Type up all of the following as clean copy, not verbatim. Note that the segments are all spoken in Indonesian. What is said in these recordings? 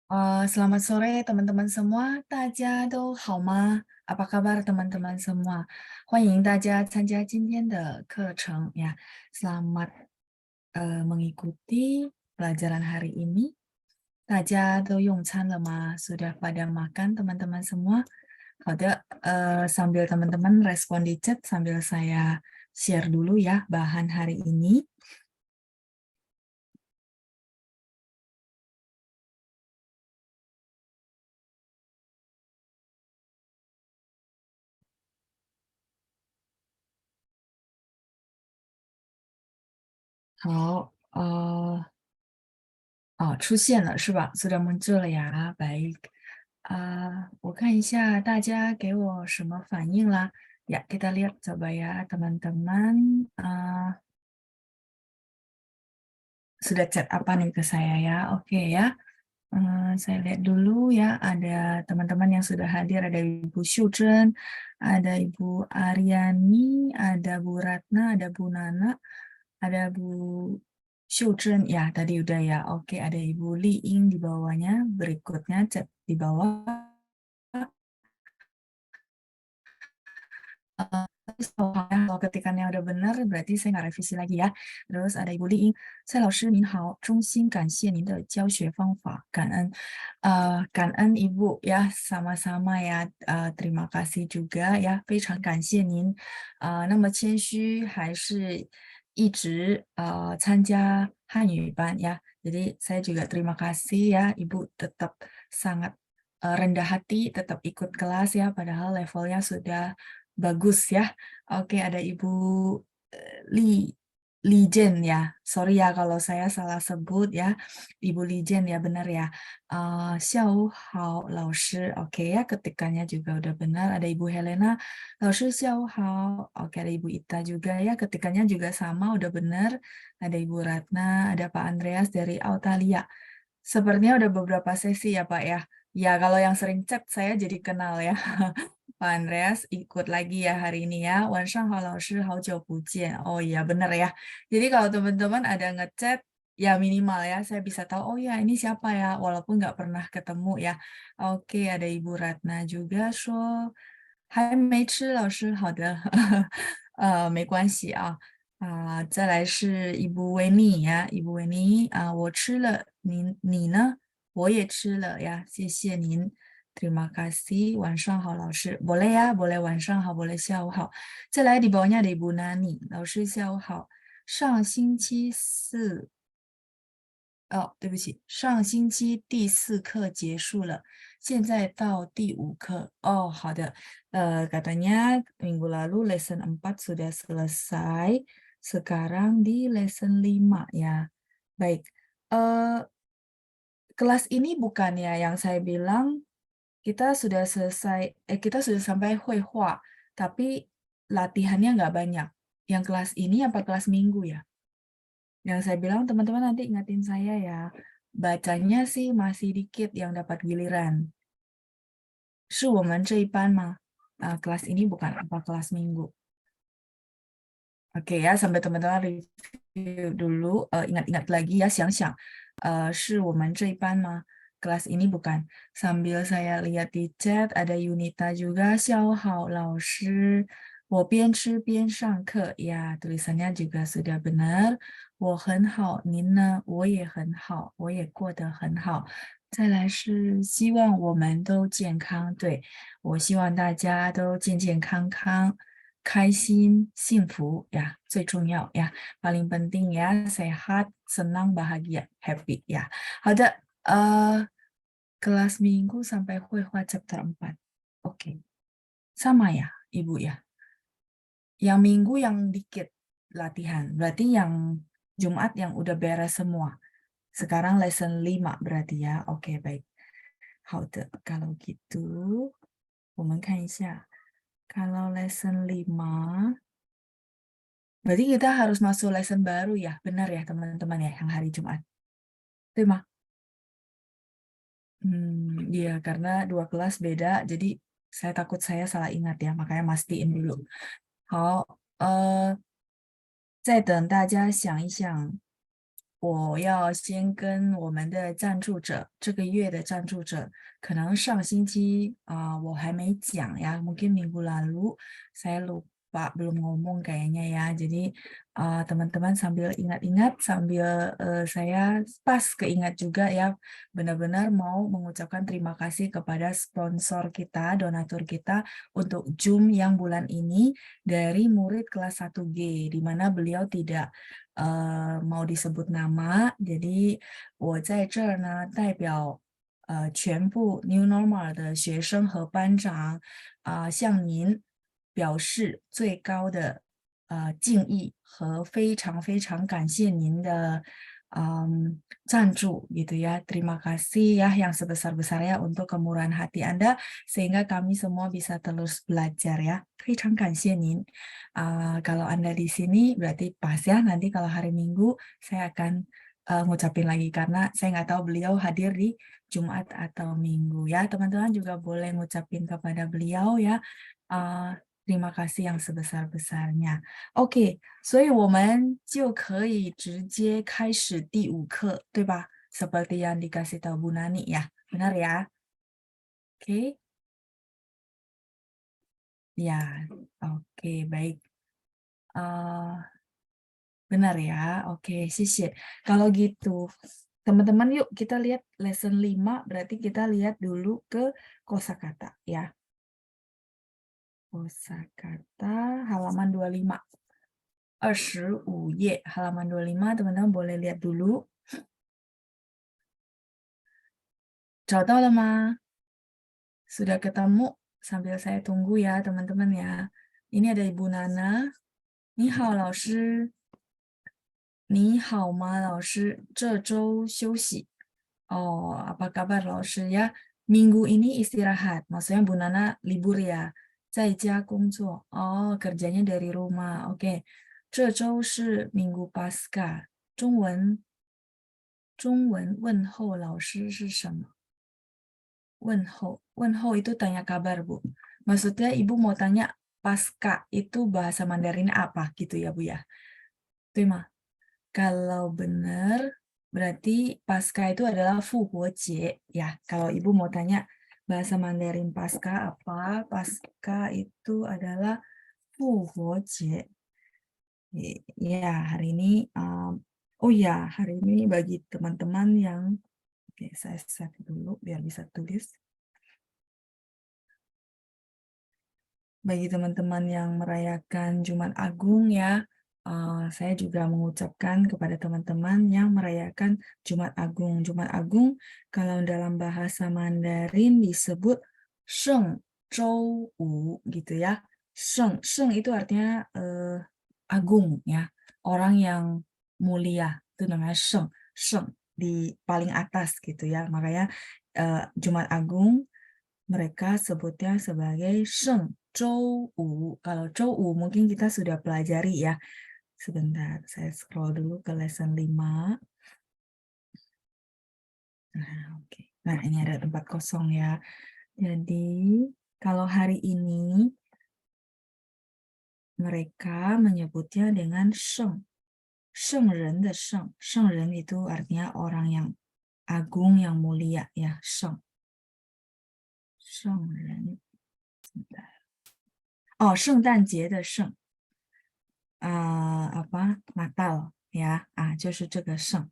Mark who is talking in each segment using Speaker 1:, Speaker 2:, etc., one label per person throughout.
Speaker 1: Selamat sore teman-teman semua, 大家都好吗？Apa kabar teman-teman semua? 欢迎大家参加今天的课程呀. Selamat mengikuti pelajaran hari ini. 大家都用餐了吗? Sudah pada makan teman-teman semua? 好的, sambil teman-teman respon di chat sambil saya share dulu ya bahan hari ini. 好，出现了是吧？Sudah muncul ya, baik. 我看一下大家给我什么反应啦。Ya, kita lihat coba ya teman-teman. Sudah chat apa nih ke saya ya? Oke ya. Saya lihat dulu ya, ada teman-teman yang sudah hadir, ada Ibu Syujen, ada Ibu Aryani, ada Bu Ratna, ada Bu Nana, ada Bu Syujen, ya tadi udah ya, oke ada Ibu Li Ying di bawahnya, berikutnya chat di bawah. Kalau ketikannya udah benar, berarti saya nggak revisi lagi ya. Terus ada Ibu Li Ying, 蔡老师您好，衷心感谢您的教学方法，感恩。感恩 Ibu ya, sama-sama ya. Terima kasih juga ya, 非常感谢您。那么谦虚还是一直参加汉语班ya. Jadi saya juga terima kasih ya, Ibu tetap sangat rendah hati, tetap ikut kelas ya, padahal levelnya sudah bagus ya. Oke, ada Ibu Li Lijen ya. Sorry ya kalau saya salah sebut ya. Ibu Lijen ya, benar ya. Xiao Hao Laoshi. Oke ya, ketikannya juga udah benar. Ada Ibu Helena. Laoshi Xiao Hao. Oke, ada Ibu Ita juga ya. Ketikannya juga sama, udah benar. Ada Ibu Ratna, ada Pak Andreas dari Autalia. Sepertinya udah beberapa sesi ya Pak ya. Ya, kalau yang sering chat saya jadi kenal ya. Pak Andreas ikut lagi ya hari ini ya. 晚上好老师，好久不见. Oh iya bener ya. Jadi kalau teman-teman ada ngechat, ya minimal ya saya bisa tahu, oh ya ini siapa ya, walaupun nggak pernah ketemu ya. Oke, ada Ibu Ratna juga. So, 还没吃老师，好的，没关系啊。再来是Ibu Weni ya, Ibu Weni, 我吃了，你呢？我也吃了呀，谢谢您。Terima kasih. 晚上好，老师。Boleh ya, boleh 晚上好, boleh 下午好。再来 di bawahnya ada Ibu Nani. 老师下午好。上星期四，对不起，上星期第4课结束了，现在到第5课。Oh, 好的. Katanya minggu lalu lesson 4 sudah selesai, sekarang di lesson 5 ya. Baik. Kelas ini bukan ya yang saya bilang kita sudah selesai, kita sudah sampai Huihua, tapi latihannya nggak banyak. Yang kelas ini apa kelas minggu ya? Yang saya bilang teman-teman nanti ingatin saya ya. Bacanya sih masih dikit yang dapat giliran. 是我们这一班吗? Kelas ini bukan apa kelas minggu. Oke ya, sampai teman-teman review dulu, ingat-ingat lagi ya, 想想, 是我们这一班吗? Kelas ini bukan. Sambil saya lihat di chat, ada Yunita juga, 小好老师，我边吃边上课. Ya, tulisannya juga sudah benar. 我很好，您呢？我也很好，我也过得很好。再来是希望我们都健康，对，我希望大家都健健康康。开心、幸福ya, 最重要ya. Paling penting ya, sehat, senang, bahagia, happy ya. 好的, kelas minggu sampai Huihua chapter 4. Oke. Sama ya, Ibu ya. Yang minggu yang dikit latihan. Berarti yang Jumat yang udah beres semua. Sekarang lesson 5 berarti ya. Oke, baik. 好的, kalau gitu, 我们看一下. Kalau lesson 5, berarti kita harus masuk lesson baru ya, benar ya teman-teman ya, yang hari Jumat. Itu mah. Iya, karena 2 kelas beda, jadi saya takut saya salah ingat ya, makanya mastiin dulu. 好，再等大家想一想我要先跟我们的赞助者，这个月的赞助者，可能上星期我还没讲ya, mungkin minggu lalu saya lupa belum ngomong kayaknya ya. Jadi teman-teman sambil ingat-ingat, sambil saya pas keingat juga ya, benar-benar mau mengucapkan terima kasih kepada sponsor kita, donatur kita untuk Zoom yang bulan ini dari murid kelas 1G, di mana beliau tidak mau disebut nama, jadi 我在这儿呢代表全部 New Normal 的学生和班长向您表示最高的敬意和非常非常感谢您的赞助gitu ya. Terima kasih ya yang sebesar-besarnya untuk kemurahan hati Anda sehingga kami semua bisa terus belajar ya. 非常感谢您. Kalau Anda di sini berarti pas ya. Nanti kalau hari Minggu saya akan ngucapin lagi karena saya nggak tahu beliau hadir di Jumat atau Minggu ya. Teman-teman juga boleh ngucapin kepada beliau ya. Terima kasih yang sebesar-besarnya. OK，所以我们就可以直接开始第5课，对吧？Seperti yang dikasih tahu Bu Nani ya. Benar ya? Oke. Ya, oke, baik. Benar ya? Oke, 谢谢. Kalau gitu, teman-teman yuk kita lihat lesson 5, berarti kita lihat dulu ke kosakata ya. Kosakata halaman 25. 25 页, halaman 25, teman-teman boleh lihat dulu. 找到了吗? Sudah ketemu? Sambil saya tunggu ya, teman-teman ya. Ini ada Ibu Nana. 你好，老师。你好吗，老师？这周休息。Oh, apa kabar 老师 ya? Minggu ini istirahat. Maksudnya Bu Nana libur ya. 在家工作. Oh, kerjanya dari rumah. Oke. 这周是 Minggu Pasca. 中文问候老师是什么？问候 itu tanya kabar, Bu. Maksudnya Ibu mau tanya pasca itu bahasa Mandarin apa gitu ya, Bu ya? Itu mah. Kalau benar, berarti pasca itu adalah Fuhuojie ya. Kalau Ibu mau tanya bahasa Mandarin pasca apa? Pasca itu adalah Fuhuojie. Ya, hari ini, oh ya, hari ini bagi teman-teman yang, oke, saya save dulu biar bisa tulis. Bagi teman-teman yang merayakan Jumat Agung ya, saya juga mengucapkan kepada teman-teman yang merayakan Jumat Agung. Jumat Agung kalau dalam bahasa Mandarin disebut Sheng Zhou Wu gitu ya. Sheng itu artinya agung ya, orang yang mulia itu namanya Sheng di paling atas gitu ya. Makanya Jumat Agung mereka sebutnya sebagai Sheng Zhou Wu. Kalau Zhou Wu mungkin kita sudah pelajari ya. Sebentar, saya scroll dulu ke lesson 5. Nah, oke. Nah, ini ada tempat kosong ya. Jadi, kalau hari ini mereka menyebutnya dengan Sheng. Sheng Ren de Sheng. Sheng Ren itu artinya orang yang agung, yang mulia ya. Sheng. Sheng Ren. Sebentar. Oh, 圣诞节的圣。apa Natal ya, 就是这个圣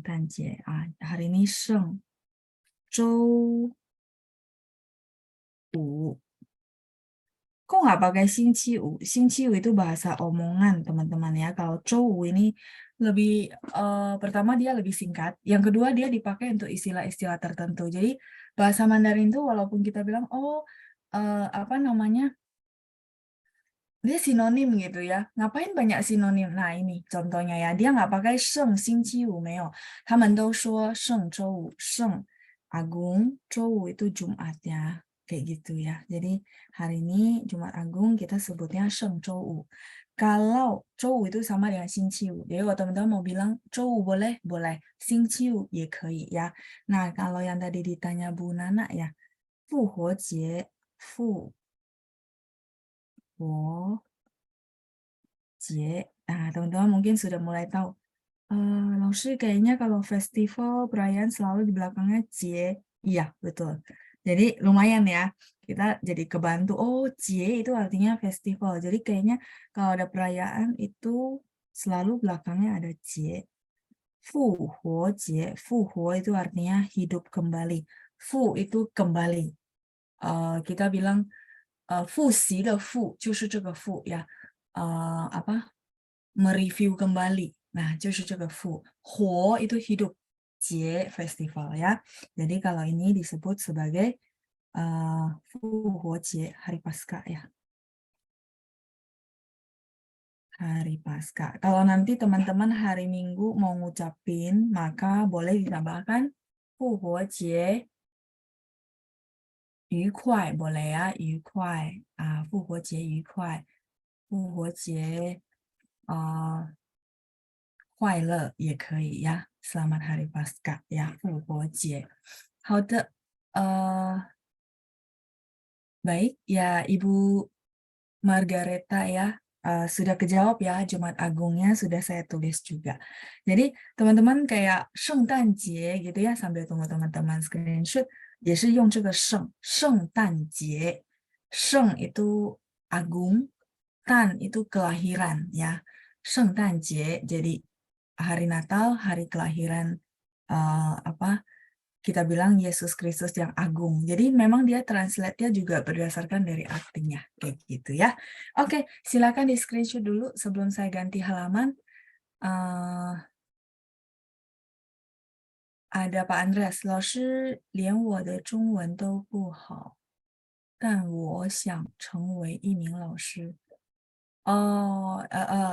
Speaker 1: 诞节hari ini 圣周五. Kok nggak pakai 星期五? 星期五 itu bahasa omongan teman-teman ya. Kalau 周五 ini lebih pertama dia lebih singkat, yang kedua dia dipakai untuk istilah-istilah tertentu. Jadi bahasa Mandarin itu walaupun kita bilang apa namanya, dia sinonim gitu ya. Ngapain banyak sinonim? Nah, ini contohnya ya. Dia nggak pakai 圣星期五 没有. 他们都说圣周五, 圣 Agung, 周五 itu Jumatnya. Kayak gitu ya. Jadi hari ini Jumat Agung kita sebutnya 圣周五. Kalau 周五 itu sama dengan 星期五. Jadi kalau teman-teman mau bilang 周五 boleh? Boleh. 星期五 也可以 ya. Nah, kalau yang tadi ditanya Bu Nana ya. 复活节, 复活节. Nah, teman-teman mungkin sudah mulai tahu 老师 kayaknya kalau festival perayaan selalu di belakangnya cie. Iya, betul. Jadi lumayan ya. Kita jadi kebantu. Oh, cie itu artinya festival. Jadi kayaknya kalau ada perayaan itu selalu belakangnya ada cie. Fuhuo jie. Fuhuo itu artinya hidup kembali. Fu itu kembali. Kita bilang 复习的复就是这个复呀。apa mereview kembali. Nah, 就是这个复，活 itu hidup, 节 festival ya. Jadi kalau ini disebut sebagai 复活节 hari Paskah ya. Hari Paskah. Kalau nanti teman-teman hari Minggu mau ngucapin, maka boleh ditambahkan 复活节愉快 boleh ya, 愉快复活节愉快，复活节快乐也可以呀。Selamat Hari Paskah ya, 复活节。好的，baik ya Ibu Margareta ya. Sudah kejawab ya, Jumat Agungnya sudah saya tulis juga. Jadi teman-teman kayak 圣诞节 gitu ya, sambil tunggu teman-teman screenshot, 也是用这个圣诞节。圣 itu agung, tan itu kelahiran ya. 圣诞节, jadi hari Natal, hari kelahiran apa kita bilang Yesus Kristus yang agung. Jadi memang dia translate-nya juga berdasarkan dari artinya kayak gitu ya. Oke, silakan di screenshot dulu sebelum saya ganti halaman. Ada Pak Andreas, 老师连我的中文都不好，但我想成为一名老师。Oh,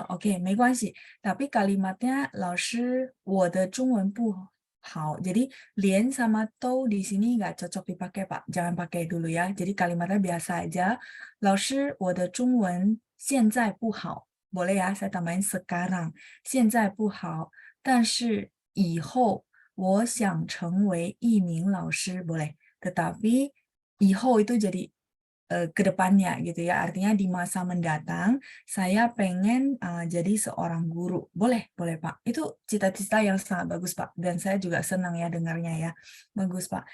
Speaker 1: oke, 没关系. Tapi kalimatnya 老师我的中文不好. Jadi 连 sama 都 di sini nggak cocok dipakai, Pak. Jangan pakai dulu ya. Jadi kalimatnya biasa aja. 老师我的中文现在不好. Boleh ya, saya tambahin sekarang. 现在不好，但是以后我想成为一名老师. Boleh. Tetapi 以后 itu jadi ke depannya gitu ya. Artinya di masa mendatang saya pengen jadi seorang guru. Boleh, boleh Pak. Itu cita-cita yang sangat bagus Pak. Dan saya juga senang ya dengarnya ya. Bagus Pak.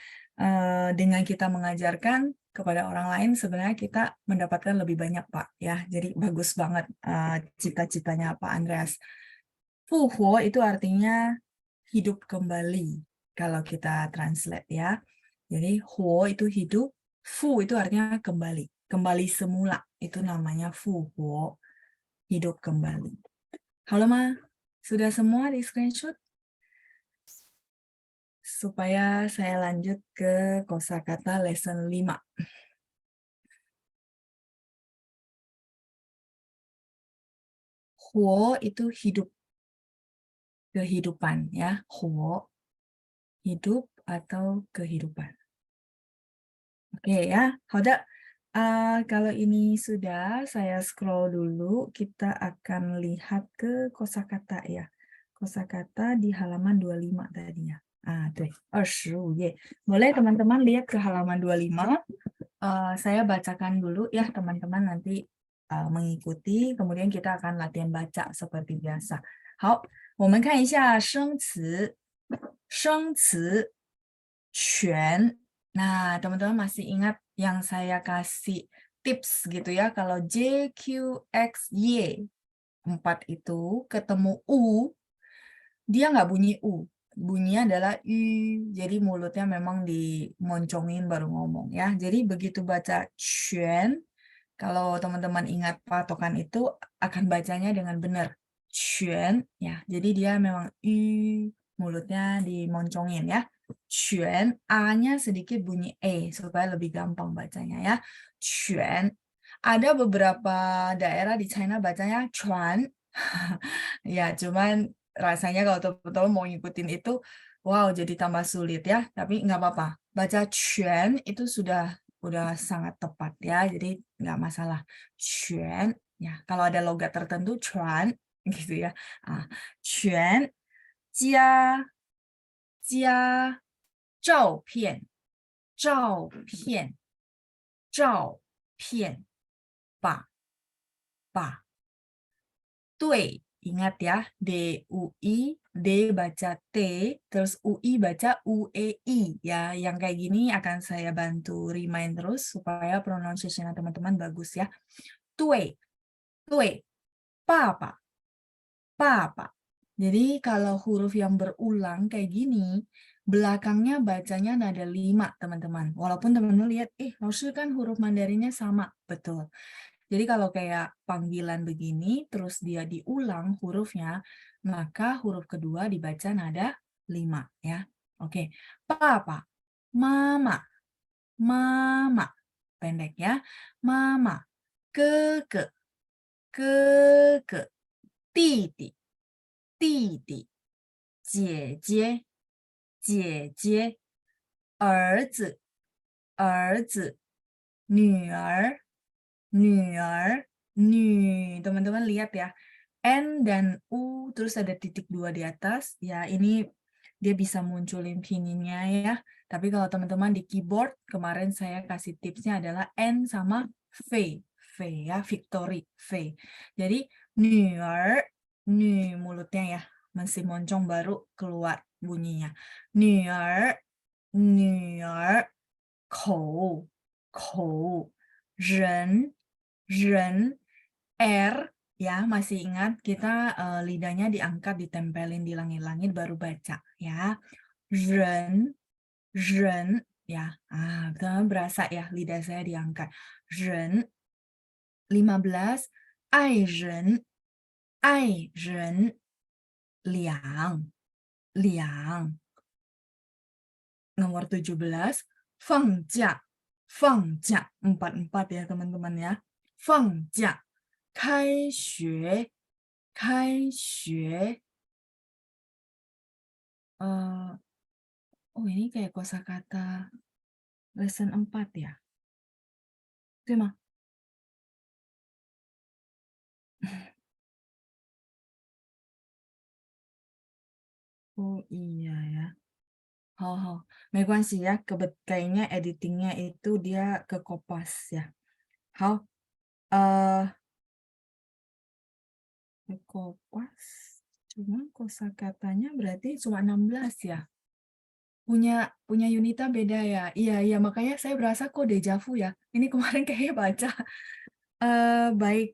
Speaker 1: Dengan kita mengajarkan kepada orang lain sebenarnya kita mendapatkan lebih banyak Pak ya. Jadi bagus banget cita-citanya Pak Andreas. Fuhuo itu artinya hidup kembali kalau kita translate ya. Jadi huo itu hidup, fu itu artinya kembali, kembali semula. Itu namanya fuhuo, hidup kembali. Halo Ma, sudah semua di screenshot? Supaya saya lanjut ke kosakata lesson 5. Huo itu hidup, kehidupan ya. Huo, hidup atau kehidupan. Oke ya, Hoda. Kalau ini sudah, saya scroll dulu. Kita akan lihat ke kosakata ya. Kosakata di halaman 25 tadi ya. Tuh, 25 ye. Boleh teman-teman lihat ke halaman 25. Saya bacakan dulu ya teman-teman nanti mengikuti. Kemudian kita akan latihan baca seperti biasa. 好，我们看一下生词，生词全。Nah, teman-teman masih ingat yang saya kasih tips gitu ya, kalau J, Q, X, Y, 4 itu ketemu U, dia nggak bunyi U, bunyinya adalah Y, jadi mulutnya memang dimoncongin baru ngomong ya. Jadi begitu baca Quan, kalau teman-teman ingat patokan itu akan bacanya dengan benar. Quan, ya, jadi dia memang Y, mulutnya dimoncongin ya. Quan, A-nya sedikit bunyi E supaya lebih gampang bacanya ya. Quan. Ada beberapa daerah di China bacanya Chuan. Ya, cuman rasanya kalau teman-teman mau ngikutin itu, wow, jadi tambah sulit ya. Tapi nggak apa-apa. Baca Quan itu udah sangat tepat ya. Jadi nggak masalah. Quan, ya. Kalau ada logat tertentu, Chuan, gitu ya. Quan, jia, 照片，照片，照片，把，对， Ingat ya, DUI, D baca T, terus UI baca UEI ya. Yang kayak gini akan saya bantu remind terus supaya pronunciation teman-teman bagus ya. Tue, tue, papa, papa. Jadi kalau huruf yang berulang kayak gini, belakangnya bacanya nada 5, teman-teman. Walaupun teman-teman lihat, maksudnya kan huruf Mandarinnya sama. Betul. Jadi kalau kayak panggilan begini, terus dia diulang hurufnya, maka huruf kedua dibaca nada 5 ya. Oke, papa, mama, mama, pendek ya, mama, keke, keke, titi, titi, 姐姐，姐姐，儿子，儿子，女儿，女儿, teman-teman lihat ya, N dan U terus ada titik 2 di atas, ya ini dia bisa munculin pinginnya ya, tapi kalau teman-teman di keyboard, kemarin saya kasih tipsnya adalah N sama V, V ya, victory, V. Jadi, 女儿, mulutnya ya, masih moncong baru keluar bunyinya. 女儿, 女儿, 口，口，人，人, R, ya masih ingat kita lidahnya diangkat, ditempelin di langit-langit baru baca ya. 人，人, ya. Teman berasa ya lidah saya diangkat. 人, 15, 爱人，爱人，两，两。Nomor 17, 放假, 放假, 4-4 ya teman-teman ya. 放假, 开学, 开学. Ini kayak kosakata lesson 4 ya. Itu mah. Oh iya ya. Oh, 没关系 ya. Kayaknya editingnya itu dia ke kopas ya. 好, ke kopas. Cuma kosakatanya berarti cuma 16 ya. Punya Yunita beda ya. Iya, makanya saya berasa kok dejavu ya. Ini kemarin kayaknya baca. Baik,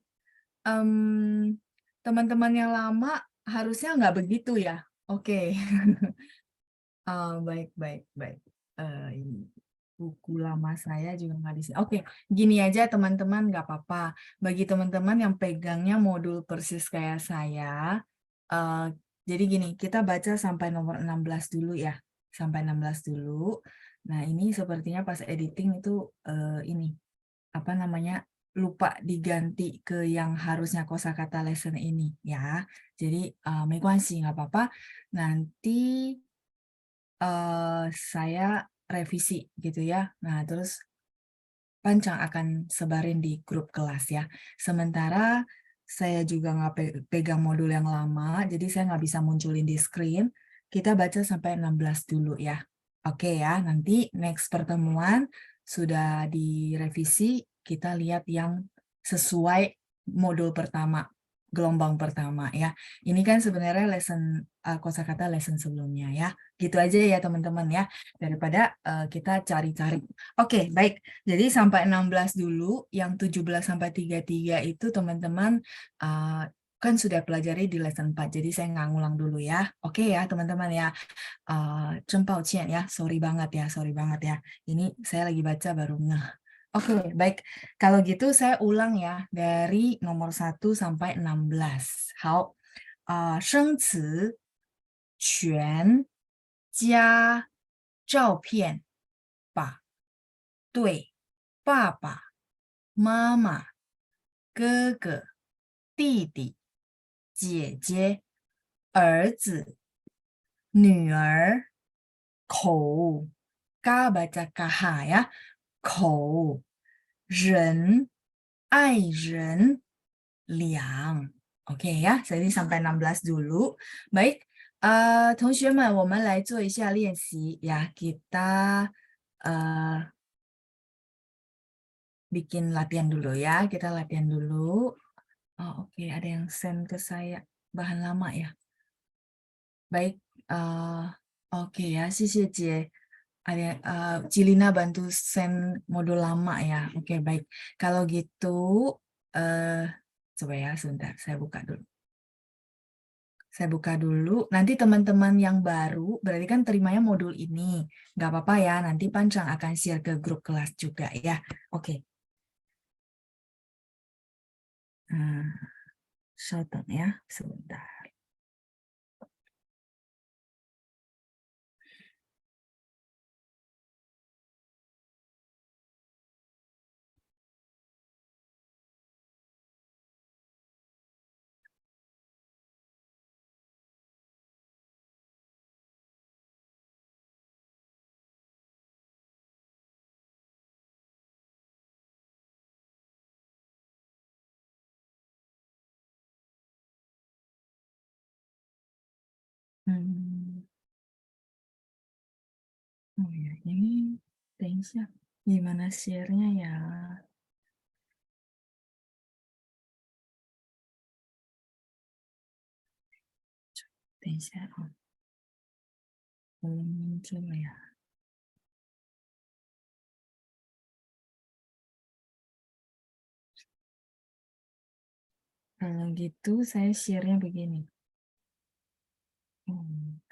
Speaker 1: teman-teman yang lama harusnya nggak begitu ya. Oke. Baik, baik, baik. Ini buku lama saya juga nggak di sini. Oke, gini aja teman-teman, nggak apa-apa. Bagi teman-teman yang pegangnya modul persis kayak saya, jadi gini, kita baca sampai nomor 16 dulu ya. Sampai 16 dulu. Nah, ini sepertinya pas editing itu ini apa namanya? Lupa diganti ke yang harusnya kosakata lesson ini ya. Jadi sih nggak apa-apa. Nanti saya revisi gitu ya. Nah, terus Pancang akan sebarin di grup kelas ya. Sementara saya juga nggak pegang modul yang lama, jadi saya nggak bisa munculin di screen. Kita baca sampai 16 dulu ya. Oke ya, nanti next pertemuan sudah direvisi, kita lihat yang sesuai modul pertama, gelombang pertama ya. Ini kan sebenarnya lesson kosakata lesson sebelumnya ya. Gitu aja ya teman-teman ya, daripada kita cari-cari. Oke, baik. Jadi sampai 16 dulu, yang 17 sampai 33 itu teman-teman kan sudah pelajari di lesson 4, jadi saya nggak ngulang dulu ya. Oke ya teman-teman ya. 真抱歉ya, sorry banget ya. Ini saya lagi baca baru ngeh. Oke, baik. Kalau gitu saya ulang ya dari nomor 1 sampai 16. 好，生词全加照片把对爸爸妈妈哥哥弟弟姐姐儿子女儿口 K baca KH ya 口人爱人两 Oke ya, jadi sampai 16 dulu. Baik, 同学们，我们来做一下练习ya. Kita bikin latihan dulu ya. Kita latihan dulu. Oke, ada yang send ke saya. bahan lama ya. Baik, oke ya, 谢谢姐. Ada Cilina bantu send modul lama ya. Oke, baik. Kalau gitu, eh coba ya, sebentar. Saya buka dulu. Saya buka dulu. Nanti teman-teman yang baru, berarti kan terimanya modul ini. Nggak apa-apa ya, nanti Pancang akan share ke grup kelas juga ya. Oke. Nah, shorten ya, sebentar. Hmm. Oh ya, ini thanks ya. Gimana share-nya ya? Thanks ya. Oh, belum muncul ya. Kalau gitu saya share-nya begini.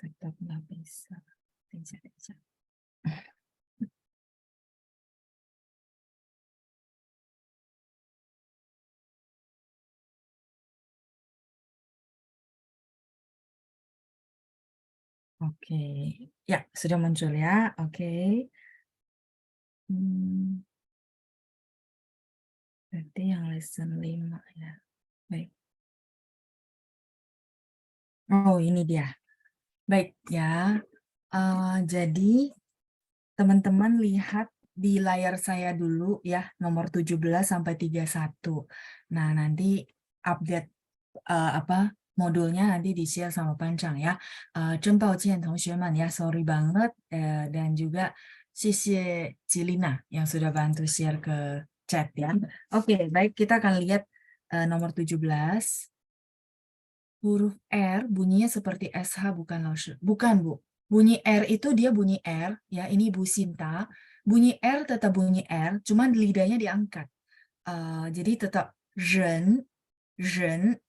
Speaker 1: Tetap nggak bisa. Bisa. Oke. Ya, sudah muncul ya. Oke. Berarti yang lesson 5 ya. Baik. Oh, ini dia. Baik ya. Jadi teman-teman lihat di layar saya dulu ya, nomor 17 sampai 31. Nah, nanti update modulnya nanti di-share sama Pancang ya. 真抱歉 同学们 ya, sorry banget. Dan juga 谢谢 Cilina yang sudah bantu share ke chat ya. Oke, baik, kita akan lihat nomor 17. Huruf R bunyinya seperti SH bukan Laushe. Bukan, Bu. Bunyi R itu dia bunyi R, ya ini Bu Sinta. Bunyi R tetap bunyi R, cuman lidahnya diangkat. Jadi tetap ren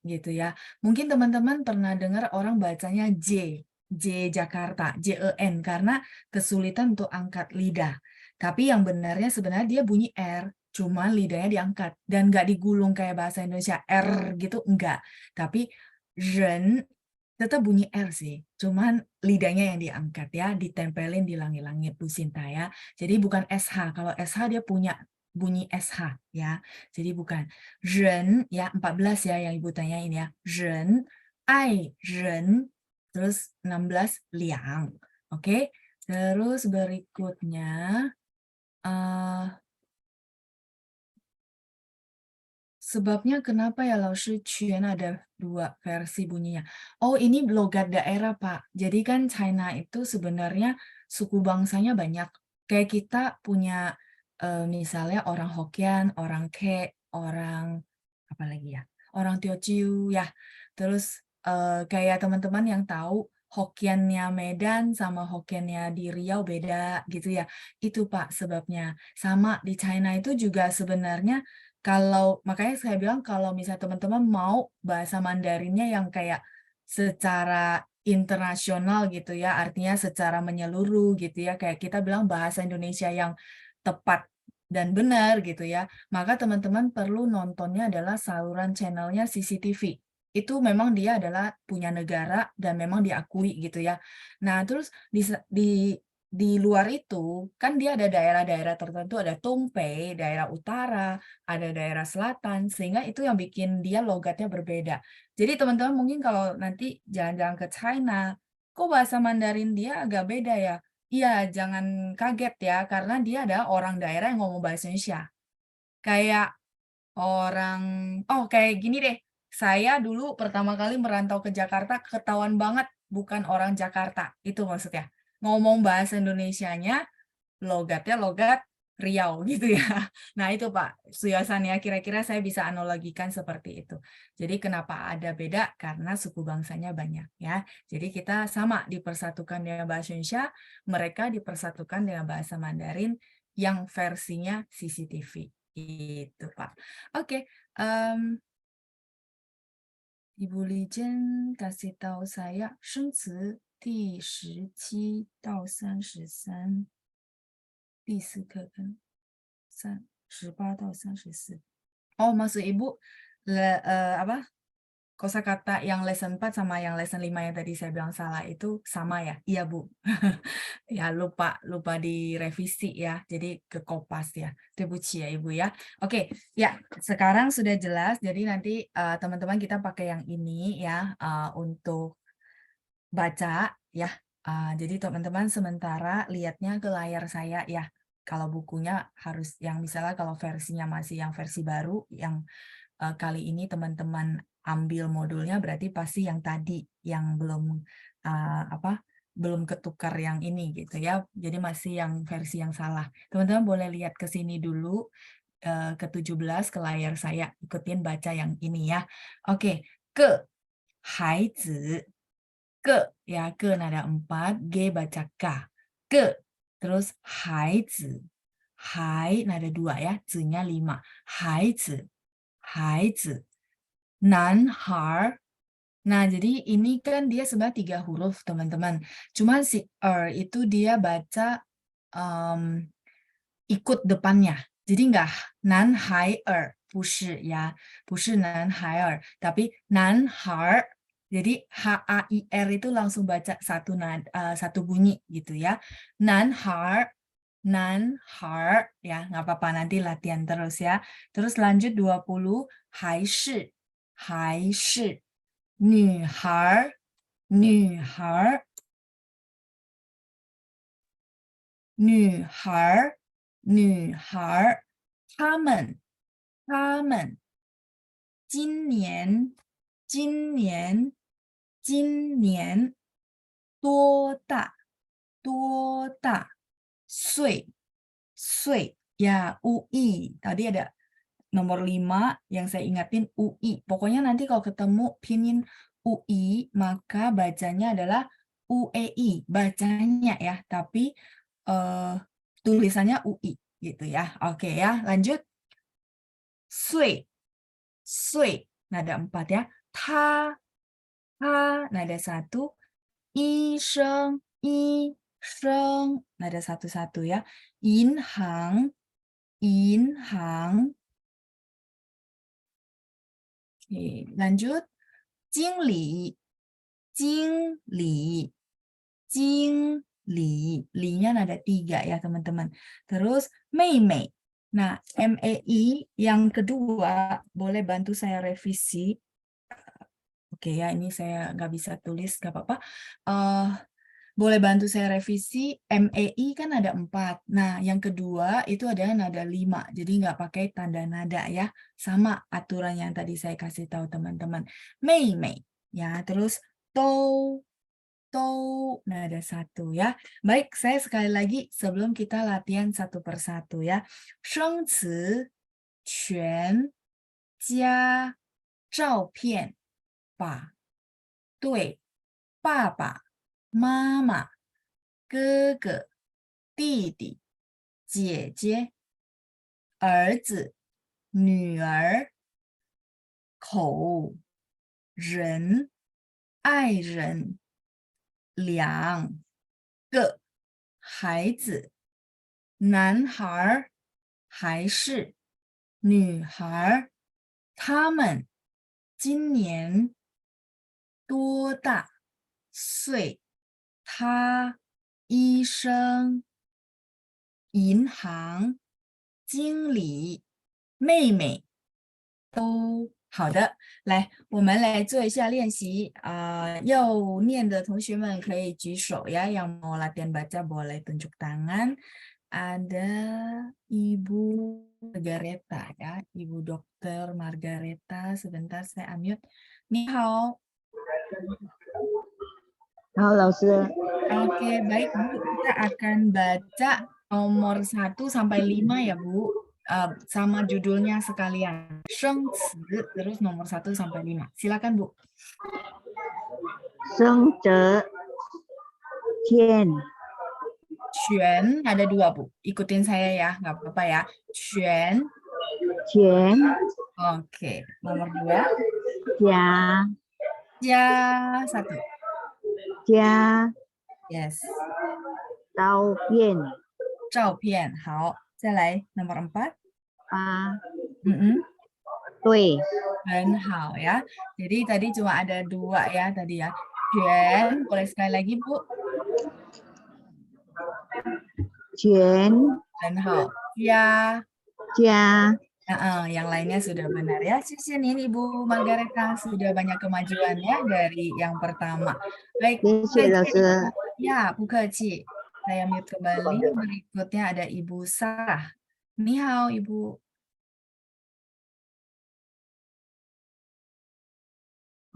Speaker 1: gitu ya. Mungkin teman-teman pernah dengar orang bacanya J Jakarta, JEN karena kesulitan untuk angkat lidah. Tapi yang benarnya sebenarnya dia bunyi R, cuman lidahnya diangkat dan nggak digulung kayak bahasa Indonesia R gitu, enggak. Tapi ren tetap bunyi R sih, cuman lidahnya yang diangkat ya, ditempelin di langit-langit Bu Sinta ya. Jadi bukan SH. Kalau SH dia punya bunyi SH ya. Jadi bukan. Ren ya 14 ya yang Ibu tanyain ya. Ren, ai, ren, terus 16 liang. Oke. Terus berikutnya eh sebabnya kenapa ya Laoshi Quan ada dua versi bunyinya? Oh, ini logat daerah, Pak. Jadi kan China itu sebenarnya suku bangsanya banyak. Kayak kita punya misalnya orang Hokkien, orang Ke, orang apa lagi ya? Orang Teochew ya. Terus kayak teman-teman yang tahu Hokkiennya Medan sama Hokkiennya di Riau beda gitu ya. Itu Pak sebabnya. Sama di China itu juga sebenarnya kalau makanya saya bilang kalau misalnya teman-teman mau bahasa Mandarinnya yang kayak secara internasional gitu ya, artinya secara menyeluruh gitu ya, kayak kita bilang bahasa Indonesia yang tepat dan benar gitu ya, maka teman-teman perlu nontonnya adalah saluran channelnya CCTV. Itu memang dia adalah punya negara dan memang diakui gitu ya. Nah, terus di luar itu kan dia ada daerah-daerah tertentu, ada Tumpe, daerah utara, ada daerah selatan, sehingga itu yang bikin dia logatnya berbeda. Jadi teman-teman mungkin kalau nanti jalan-jalan ke China, kok bahasa Mandarin dia agak beda ya? Iya, jangan kaget ya, karena dia ada orang daerah yang ngomong bahasa Indonesia. Kayak orang, oh kayak gini deh, saya dulu pertama kali merantau ke Jakarta, ketahuan banget bukan orang Jakarta, itu maksudnya. Ngomong bahasa Indonesianya, logatnya logat Riau gitu ya. Nah itu Pak Suyosan ya, kira-kira saya bisa analogikan seperti itu. Jadi kenapa ada beda? Karena suku bangsanya banyak ya. Jadi kita sama dipersatukan dengan bahasa Indonesia, mereka dipersatukan dengan bahasa Mandarin yang versinya CCTV. Itu Pak. Oke, Ibu Lijen kasih tahu saya 生词第17到33。第4课跟18到34. Oh, maksud Ibu apa? Kosakata yang lesson 4 sama yang lesson 5 yang tadi saya bilang salah itu sama ya? Iya, Bu. Ya, lupa direvisi ya. Jadi ke kopas ya. Debuci ya, Ibu ya. Oke, ya, sekarang sudah jelas. Jadi nanti teman-teman kita pakai yang ini ya untuk baca ya. Jadi teman-teman sementara lihatnya ke layar saya ya. Kalau bukunya harus yang misalnya kalau versinya masih yang versi baru, yang kali ini teman-teman ambil modulnya berarti pasti yang tadi yang belum belum ketukar yang ini gitu ya. Jadi masih yang versi yang salah. Teman-teman boleh lihat ke sini dulu ke 17 ke layar saya, ikutin baca yang ini ya. Oke, ke 孩子 ke ya ke nada 4, g baca k. Ke terus 孩子 hai nada 2 ya, zi-nya 5. 孩子 孩子 男孩. Nah, jadi ini kan dia sebenarnya 3 huruf, teman-teman. Cuma si itu dia baca ikut depannya. Jadi enggak 男孩儿 不是ya, 不是男孩儿, tapi 男孩. Jadi HAIR itu langsung baca satu bunyi gitu ya. 男孩 ya, nggak apa-apa nanti latihan terus ya. Terus lanjut 20, 还是女孩女孩女孩女孩他们今年多大岁ya UI tadi ada nomor 5 yang saya ingatin UI. Pokoknya nanti kalau ketemu pinyin UI maka bacanya adalah UEI bacanya ya, tapi tulisannya UI gitu ya. Oke ya, lanjut. Sui nada 4 ya. Ta nada 1. I sheng nada 1 ya. In hang. Oke, lanjut. Jingli. Li-nya nada 3 ya teman-teman. Terus mei. Nah, MEI yang kedua boleh bantu saya revisi. Oke ya, ini saya nggak bisa tulis, nggak apa-apa. Boleh bantu saya revisi, MEI kan ada 4. Nah, yang kedua itu ada nada 5. Jadi nggak pakai tanda nada ya. Sama aturan yang tadi saya kasih tahu teman-teman. Mei. Ya, terus tou nada 1 ya. Baik, saya sekali lagi sebelum kita latihan satu persatu ya. 生词全加照片把对爸爸妈妈哥哥弟弟姐姐儿子女儿口人爱人2个孩子，男孩还是女孩，他们今年多大岁？他医生、银行经理、妹妹都好的。来，我们来做一下练习。要念的同学们可以举手ya. Yang mau latihan baca boleh tunjuk tangan. Ada Ibu Margareta ya, Ibu Dokter Margareta. Sebentar saya unmute. Ni hao.
Speaker 2: Halo, 老师。
Speaker 1: Oke, baik Bu. Kita akan baca nomor 1 sampai 5 ya Bu. Sama judulnya sekalian. Shengci, terus nomor 1 sampai 5. Silakan Bu.
Speaker 2: 生者见
Speaker 1: Xuan ada 2 Bu. Ikutin saya ya, nggak apa-apa ya. Xuan.
Speaker 2: 前
Speaker 1: Oke, nomor 2.
Speaker 2: 加
Speaker 1: Ya, 1.
Speaker 2: 加
Speaker 1: Yes.
Speaker 2: 照片
Speaker 1: 照片，好，再来 nomor 4.
Speaker 2: 八
Speaker 1: Mm-mm.
Speaker 2: 对
Speaker 1: Dan hao ya. Jadi tadi cuma ada 2 ya tadi ya. Xuan, boleh sekali lagi Bu.
Speaker 2: 全
Speaker 1: Dan hao. Ya.
Speaker 2: 加
Speaker 1: Yang lainnya sudah benar ya. Nin Ibu Margareta sudah banyak kemajuan ya dari yang pertama. Baik,
Speaker 2: 谢谢老师。
Speaker 1: ya, Bukaci. Saya mute kembali. Berikutnya ada Ibu Sarah. Ni hao, Ibu.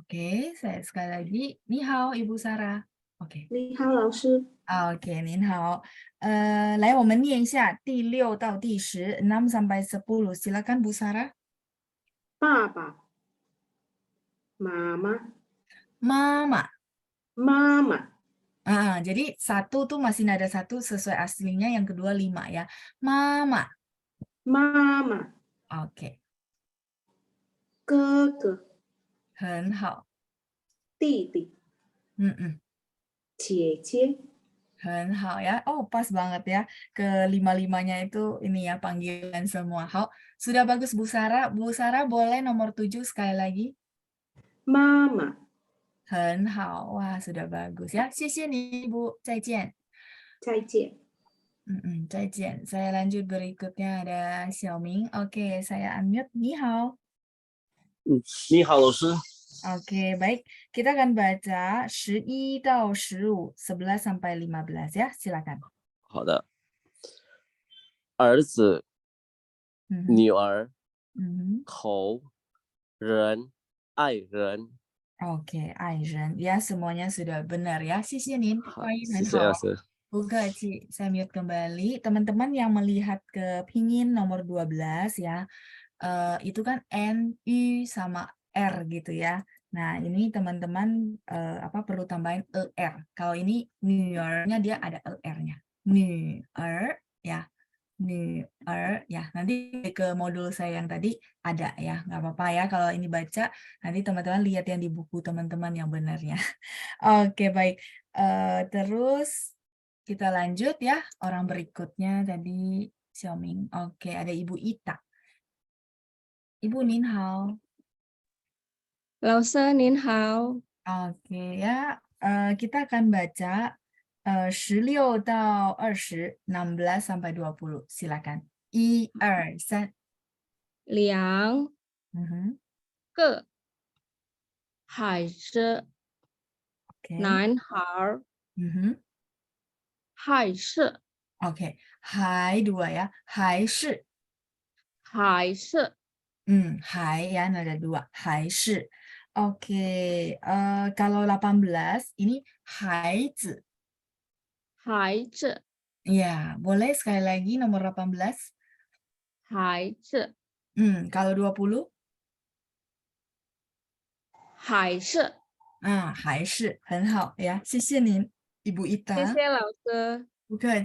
Speaker 1: Oke, saya sekali lagi. Ni hao, Ibu Sarah. Oke.
Speaker 3: 你好，老师。
Speaker 1: OK，您好。来，我们念一下第6到第10，6 sampai 10. Silakan Bu Sarah.
Speaker 3: 爸爸妈妈
Speaker 1: Mama.
Speaker 3: 妈妈
Speaker 1: Jadi 1 tuh masih nada 1 sesuai aslinya, yang kedua 5 ya. Mama.
Speaker 3: 妈妈
Speaker 1: Oke,
Speaker 3: 哥哥
Speaker 1: 很好。
Speaker 3: 弟弟
Speaker 1: Mm-mm.
Speaker 3: 姐姐
Speaker 1: 很好ya. Oh, pas banget ya. Ke 5-5-nya itu ini ya panggilan semua. Hao, sudah bagus Bu Sarah. Bu Sarah boleh nomor 7 sekali lagi.
Speaker 3: 妈妈
Speaker 1: 很好. Wah, sudah bagus ya. 谢谢你, Bu. 再见.
Speaker 3: 再见。
Speaker 1: 再见. Saya lanjut berikutnya ada Xiaoming. Oke, saya unmute. Ni hao.
Speaker 4: 你好，老师。
Speaker 1: Oke, baik. Kita akan baca 11 到15, 11 sampai 15 ya. Silakan.
Speaker 4: 好的，儿子、
Speaker 1: Mhm.
Speaker 4: 女儿、
Speaker 1: Mhm.
Speaker 4: 头、人、爱人。
Speaker 1: Oke, Airen. Ya, semuanya sudah benar ya. Nin.
Speaker 4: 好，
Speaker 1: Baik,
Speaker 4: 谢
Speaker 1: 很
Speaker 4: 谢老
Speaker 1: 好.
Speaker 4: 师。
Speaker 1: Ci, saya mute kembali. Teman-teman yang melihat ke pingin nomor 12 ya, itu kan N, U, sama R gitu ya. Nah, ini teman-teman perlu tambahin ER. Kalau ini New York-nya dia ada ER-nya. New York ya. New York ya. Nanti ke modul saya yang tadi ada ya. Nggak apa-apa ya kalau ini baca. Nanti teman-teman lihat yang di buku teman-teman yang benarnya. Oke, baik. Terus kita lanjut ya. Orang berikutnya tadi Xiaoming. Oke, ada Ibu Ita. Ibu Nin hao.
Speaker 5: 老师您好，
Speaker 1: Oke ya. Kita akan baca 16 到20, 16 sampai 20. Silakan. 1, 2, 3.
Speaker 5: 2Mhm. 个孩子，
Speaker 1: Oke.
Speaker 5: 男孩，
Speaker 1: Mhm.
Speaker 5: 还是
Speaker 1: Oke. Hai 2 ya. Hai shi.
Speaker 5: 还是
Speaker 1: Hai ya, nada 2. Hai shi. Oke. Kalau 18 ini hai zi.
Speaker 5: 孩子，
Speaker 1: Ya, boleh sekali lagi nomor 18.
Speaker 5: 孩子，
Speaker 1: Kalau 20?
Speaker 5: 还是。
Speaker 1: hai shi. 很好ya. 谢谢您, Ibu
Speaker 5: 谢
Speaker 1: Ita.
Speaker 5: 谢老师。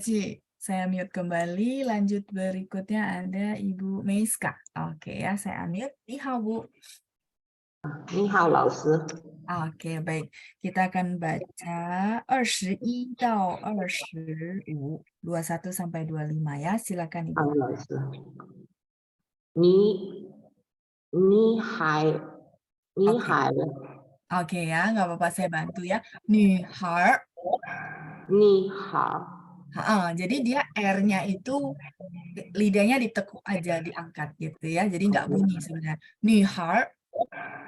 Speaker 1: Ci. Saya mute kembali. Lanjut berikutnya ada Ibu Meiska. Oke ya, saya unmute. Ni hao, Bu.
Speaker 3: 你好，老师。
Speaker 1: Oke, baik. Kita akan baca 21 到25, 21 sampai 25 ya. Silakan Ibu.
Speaker 3: 老师，你还
Speaker 1: Oke ya, nggak apa-apa saya bantu ya. Nihar.
Speaker 3: 你好
Speaker 1: Jadi dia R-nya itu lidahnya ditekuk aja, diangkat gitu ya. Jadi nggak bunyi sebenarnya. Nihar.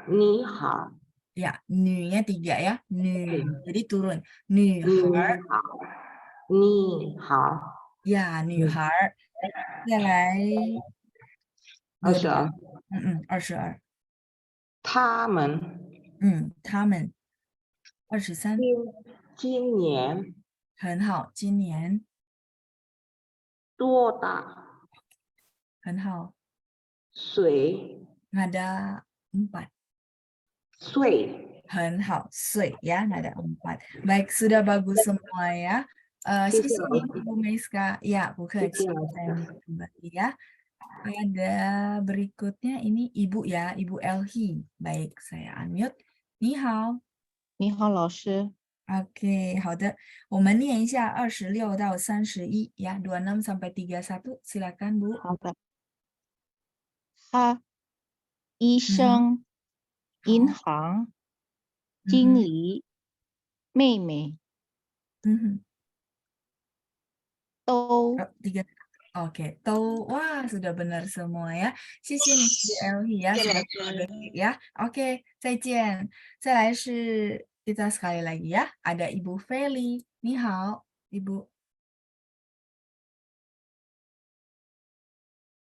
Speaker 3: 你好
Speaker 1: Ya, nu-nya 3 ya. Nu. Jadi turun.
Speaker 3: 你
Speaker 1: Nihar.
Speaker 3: 好你好
Speaker 1: Ya, nihar.再来
Speaker 3: 22
Speaker 1: 22. 22.
Speaker 3: 他们
Speaker 1: 他们23.
Speaker 3: 今年
Speaker 1: 很好，今年
Speaker 3: 多大？
Speaker 1: 很好，
Speaker 3: 水
Speaker 1: nada 4.
Speaker 3: 岁
Speaker 1: 很好，岁 ya, nada 4. Baik, sudah bagus semua ya.
Speaker 3: 谢谢
Speaker 1: Sisi
Speaker 3: 老
Speaker 1: nih
Speaker 3: 师，
Speaker 1: Bu Meiska. Ya, Bu
Speaker 3: 谢
Speaker 1: Keci.
Speaker 3: 谢老
Speaker 1: Saya
Speaker 3: 师。
Speaker 1: mute kembali ya. Ada berikutnya ini Ibu ya, Ibu Elhi. Baik, saya unmute. 你好。
Speaker 2: 你好，老师。
Speaker 1: Oke, 好的。我们念一下26到31 ya, 26 sampai 31. Silakan Bu.
Speaker 2: 好的。他，医生，银行，经理，妹妹， 都
Speaker 1: 3. Oke, tuh, wah sudah benar semua ya. Sisi nih Bu Elhi ya,
Speaker 3: 谢谢
Speaker 1: sudah
Speaker 3: 老师。
Speaker 1: detik ya. Oke, 再见。再来是 kita sekali lagi ya. Ada Ibu Feli. 你好, Ibu.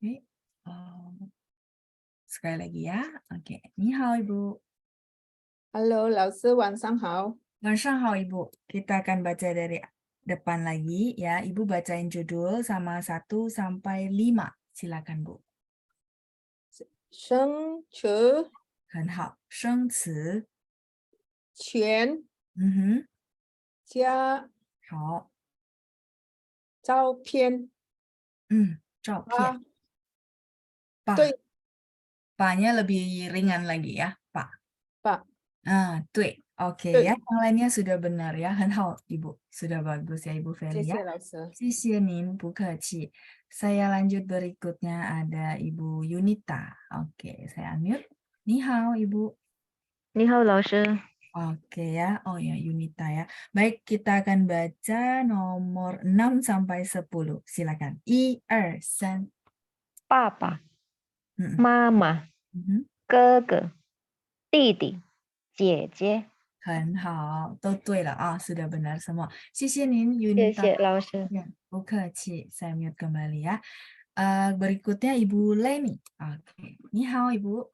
Speaker 1: Oke, sekali lagi ya. Oke, 你好 Ibu.
Speaker 6: Halo, 老师，晚上好。
Speaker 1: 晚上好, Ibu. Kita akan baca dari depan lagi ya. Ibu bacain judul sama 1 sampai 5. Silakan Bu.
Speaker 6: 生词
Speaker 1: 很好，生词。
Speaker 6: 全加
Speaker 1: 好。
Speaker 6: 照片
Speaker 1: 照片。
Speaker 6: 把
Speaker 1: Pak.
Speaker 6: 对
Speaker 1: Pak-nya lebih ringan lagi ya, Pak.
Speaker 6: 把
Speaker 1: 对. Oke
Speaker 6: 对
Speaker 1: ya, yang lainnya sudah benar ya. 很好, Ibu. Sudah bagus ya, Ibu
Speaker 6: 谢
Speaker 1: Feli
Speaker 6: 谢
Speaker 1: ya.
Speaker 6: 老师。
Speaker 1: Sisi Nin, Bu Keci. Saya lanjut berikutnya ada Ibu Yunita. Oke, saya unmute. 你好, Ibu.
Speaker 2: 你好，老师。
Speaker 1: Oke ya, oh ya Yunita ya. Baik, kita akan baca nomor 6 sampai 10. Silakan. 1, 2, 3.
Speaker 2: 爸爸、 妈妈、 哥哥、弟弟、姐姐。
Speaker 1: 很好，都对了啊, sudah benar semua. 谢谢您
Speaker 2: 谢
Speaker 1: Yunita.
Speaker 2: 谢老师。
Speaker 1: Ya, Bu Keci. Saya mute kembali ya. Berikutnya Ibu Leni. Oke. 你好, Ibu.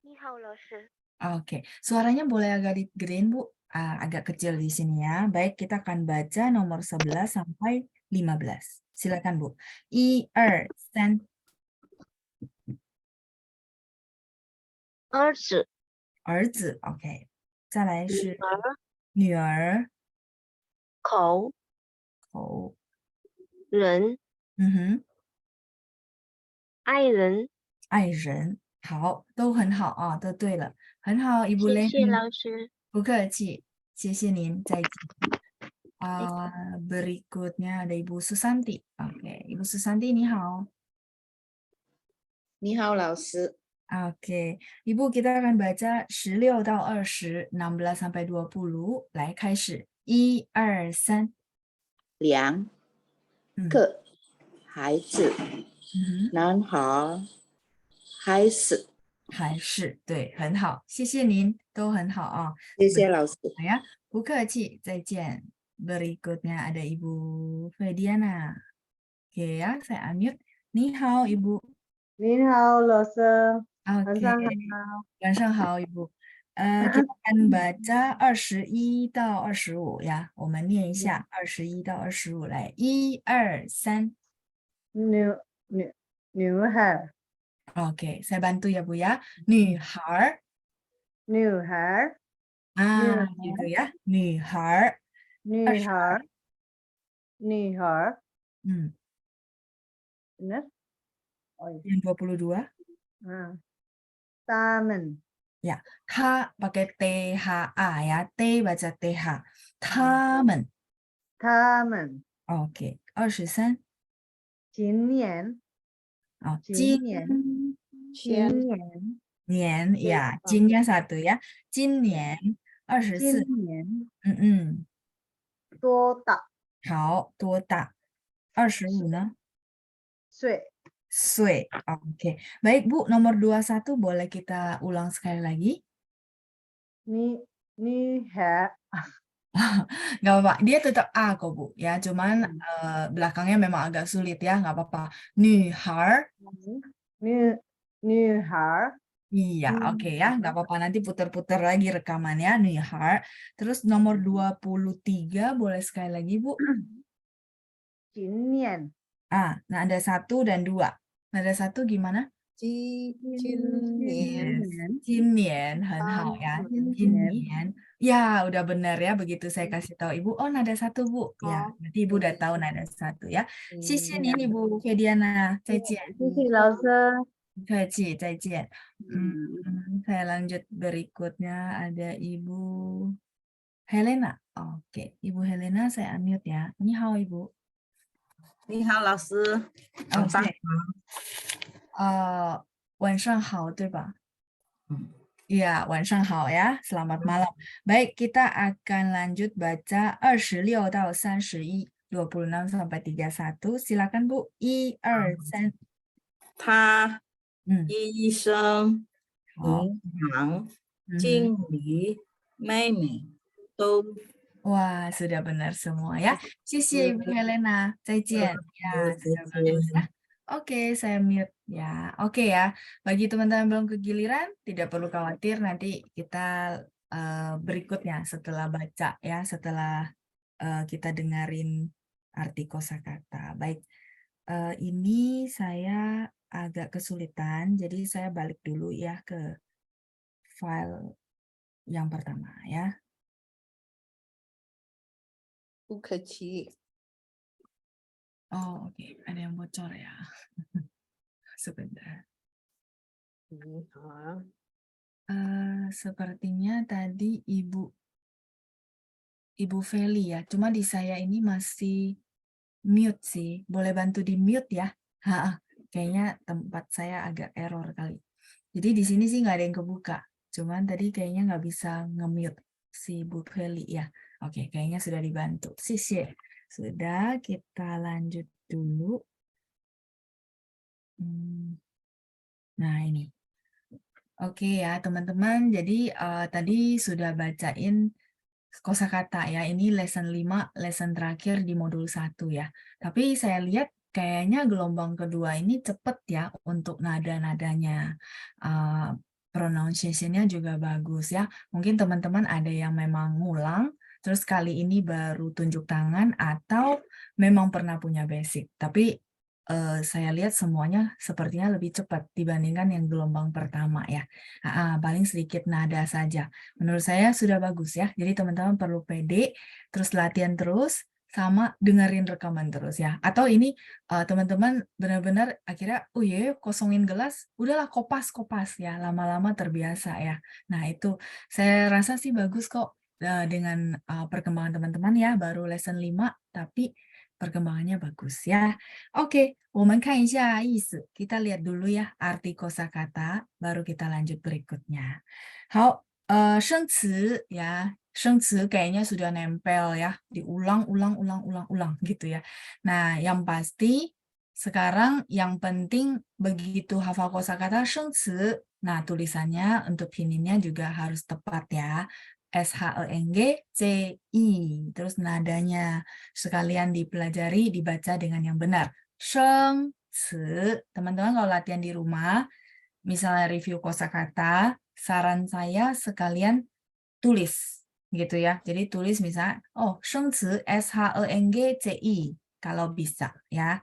Speaker 2: 你好，老师。
Speaker 1: Oke, suaranya boleh agak digedein, Bu. Agak kecil di sini ya. Baik, kita akan baca nomor 11 sampai 15. Silakan, Bu. 1, 2, 3.
Speaker 2: 儿子、
Speaker 1: 儿子 OK， 再来是女儿
Speaker 2: 口、
Speaker 1: 口，
Speaker 2: 人、爱人。
Speaker 1: 爱人，好，都很好啊，都对了，很好，Ibu
Speaker 2: 谢谢
Speaker 1: Leni，
Speaker 2: 老师。
Speaker 1: 不客气，谢谢您，再见。Berikutnya ada Ibu Susanti. Oke, Ibu Susanti, 你好。
Speaker 6: 你好，老师。
Speaker 1: Oke, Ibu kita akan baca 16 到20, 16 sampai 20. 来，开始，1, 2, 3.
Speaker 7: 2个孩子，男孩还是？
Speaker 1: 还是对，很好，谢谢您，都很好啊。
Speaker 7: 谢谢老师。
Speaker 1: 好呀，不客气，再见。Berikutnya ada Ibu Fediana. Oke ya, saya unmute. 你好, Ibu.
Speaker 2: 你好，老师。
Speaker 1: Oke, 晚上好, Ibu. Kita akan baca 21 到25 ya. 我们念一下21到25来，1, 2, 3.
Speaker 2: 女孩。
Speaker 1: Oke, saya bantu ya Bu ya. 女孩。
Speaker 2: 女孩。
Speaker 1: gitu ya. 女孩。
Speaker 2: 女孩。 女孩。 Benar? Oh,
Speaker 1: yang 22.
Speaker 2: Taman.
Speaker 1: Ya, ta pakai THA ya. T baca TH. Tamen.
Speaker 2: Taman.
Speaker 1: Oke, 23.
Speaker 2: 今年。
Speaker 1: 今年 ya, jinnya 1 ya. 今年24.
Speaker 2: 今年。多大？
Speaker 1: 好，多大？ 25 呢？ 岁. Oke. Baik, Bu, nomor 21 boleh kita ulang sekali lagi?
Speaker 2: 女孩。
Speaker 1: Nggak apa-apa, dia tetap A kok Bu ya, cuman belakangnya memang agak sulit ya, nggak apa-apa. 女孩.
Speaker 2: 女孩.
Speaker 1: Iya, oke ya, nggak apa-apa, nanti putar-putar lagi rekamannya, 女孩. Terus nomor 23 boleh sekali lagi Bu?
Speaker 2: 今年
Speaker 1: nada 1 dan 2. Nada 1 gimana?
Speaker 6: 今年
Speaker 1: Jinian, 很好ya. Jinian. Ya, udah benar ya. Begitu saya kasih tahu Ibu, oh nada 1 Bu. Ya, berarti Ibu udah tahu nada 1 ya. Xie nin Ibu Fediana. 再见。
Speaker 2: 谢谢老师。
Speaker 1: 再见. Saya lanjut berikutnya ada Ibu Helena. Oke, Ibu Helena saya unmute ya. Ni hao Ibu.
Speaker 8: 你好，老师，晚上
Speaker 1: 晚上好，对吧？
Speaker 8: Iya,
Speaker 1: 晚上好ya. Selamat malam. Baik, kita akan lanjut baca 26 到31, 26 sampai 31. Silakan Bu. 1, 2, 3.
Speaker 8: 他、
Speaker 1: 嗯，
Speaker 8: 医生、
Speaker 1: 好。
Speaker 8: 银行、
Speaker 1: Mhm.
Speaker 8: 经理、妹妹都
Speaker 1: Wah, sudah benar semua ya. Sisi Ibu Helena. 再见. Ya, sudah bagus ya. Oke, saya mute ya. Oke ya. Bagi teman-teman belum kegiliran, tidak perlu khawatir. Nanti kita berikutnya setelah baca ya, setelah kita dengerin arti kosakata. Baik, ini saya agak kesulitan, jadi saya balik dulu ya ke file yang pertama ya.
Speaker 6: 不可气，
Speaker 1: Oh, oke. Ada yang bocor ya. Sebentar.
Speaker 6: 你好，
Speaker 1: Sepertinya tadi Ibu Feli ya. Cuma di saya ini masih mute sih. Boleh bantu di mute ya? Kayaknya tempat saya agak error kali. Jadi di sini sih nggak ada yang kebuka. Cuman tadi kayaknya nggak bisa nge-mute si Bu Feli ya. Oke, kayaknya sudah dibantu. Sisi. Sudah, kita lanjut dulu. Nah, ini. Oke ya, teman-teman. Jadi tadi sudah bacain kosakata ya. Ini lesson 5, lesson terakhir di modul 1 ya. Tapi saya lihat kayaknya gelombang kedua ini cepet ya untuk nada-nadanya. Pronunciation-nya juga bagus ya. Mungkin teman-teman ada yang memang ngulang, terus kali ini baru tunjuk tangan atau memang pernah punya basic. Tapi saya lihat semuanya sepertinya lebih cepat dibandingkan yang gelombang pertama ya. Paling sedikit nada saja. Menurut saya sudah bagus ya. Jadi teman-teman perlu pede, terus latihan terus, sama dengerin rekaman terus ya. Atau ini teman-teman benar-benar akhirnya, oh iya kosongin gelas, udahlah kopas ya. Lama-lama terbiasa ya. Nah itu saya rasa sih bagus kok dengan perkembangan teman-teman ya. Baru lesson 5, tapi perkembangannya bagus ya. Oke, 我们看一下意思. Kita lihat dulu ya arti kosakata, baru kita lanjut berikutnya. 好，生词 ya. 生词 kayaknya sudah nempel ya, diulang gitu ya. Nah, yang pasti sekarang yang penting begitu hafal kosakata 生词, nah tulisannya untuk pininnya juga harus tepat ya. SHENGCI, terus nadanya sekalian dipelajari, dibaca dengan yang benar. Sheng, ci. Teman-teman kalau latihan di rumah, misalnya review kosakata, saran saya sekalian tulis gitu ya. Jadi tulis misalnya, oh, sheng ci SHENGCI. Kalau bisa ya.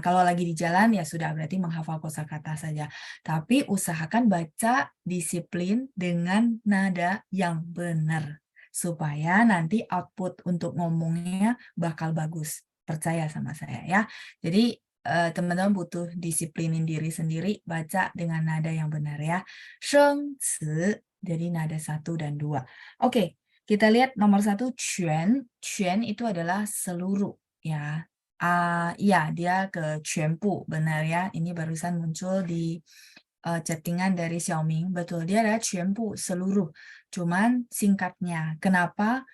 Speaker 1: Kalau lagi di jalan ya sudah berarti menghafal kosakata saja. Tapi usahakan baca disiplin dengan nada yang benar supaya nanti output untuk ngomongnya bakal bagus. Percaya sama saya ya. Jadi teman-teman butuh disiplinin diri sendiri, baca dengan nada yang benar ya. Sheng ci, jadi nada 1 dan 2. Oke, kita lihat nomor 1 quan. Quan itu adalah seluruh ya. Iya, dia ke 全部, benar ya. Ini barusan muncul di chattingan dari Xiaoming. Betul, dia adalah 全部, seluruh. Cuman singkatnya. Kenapa?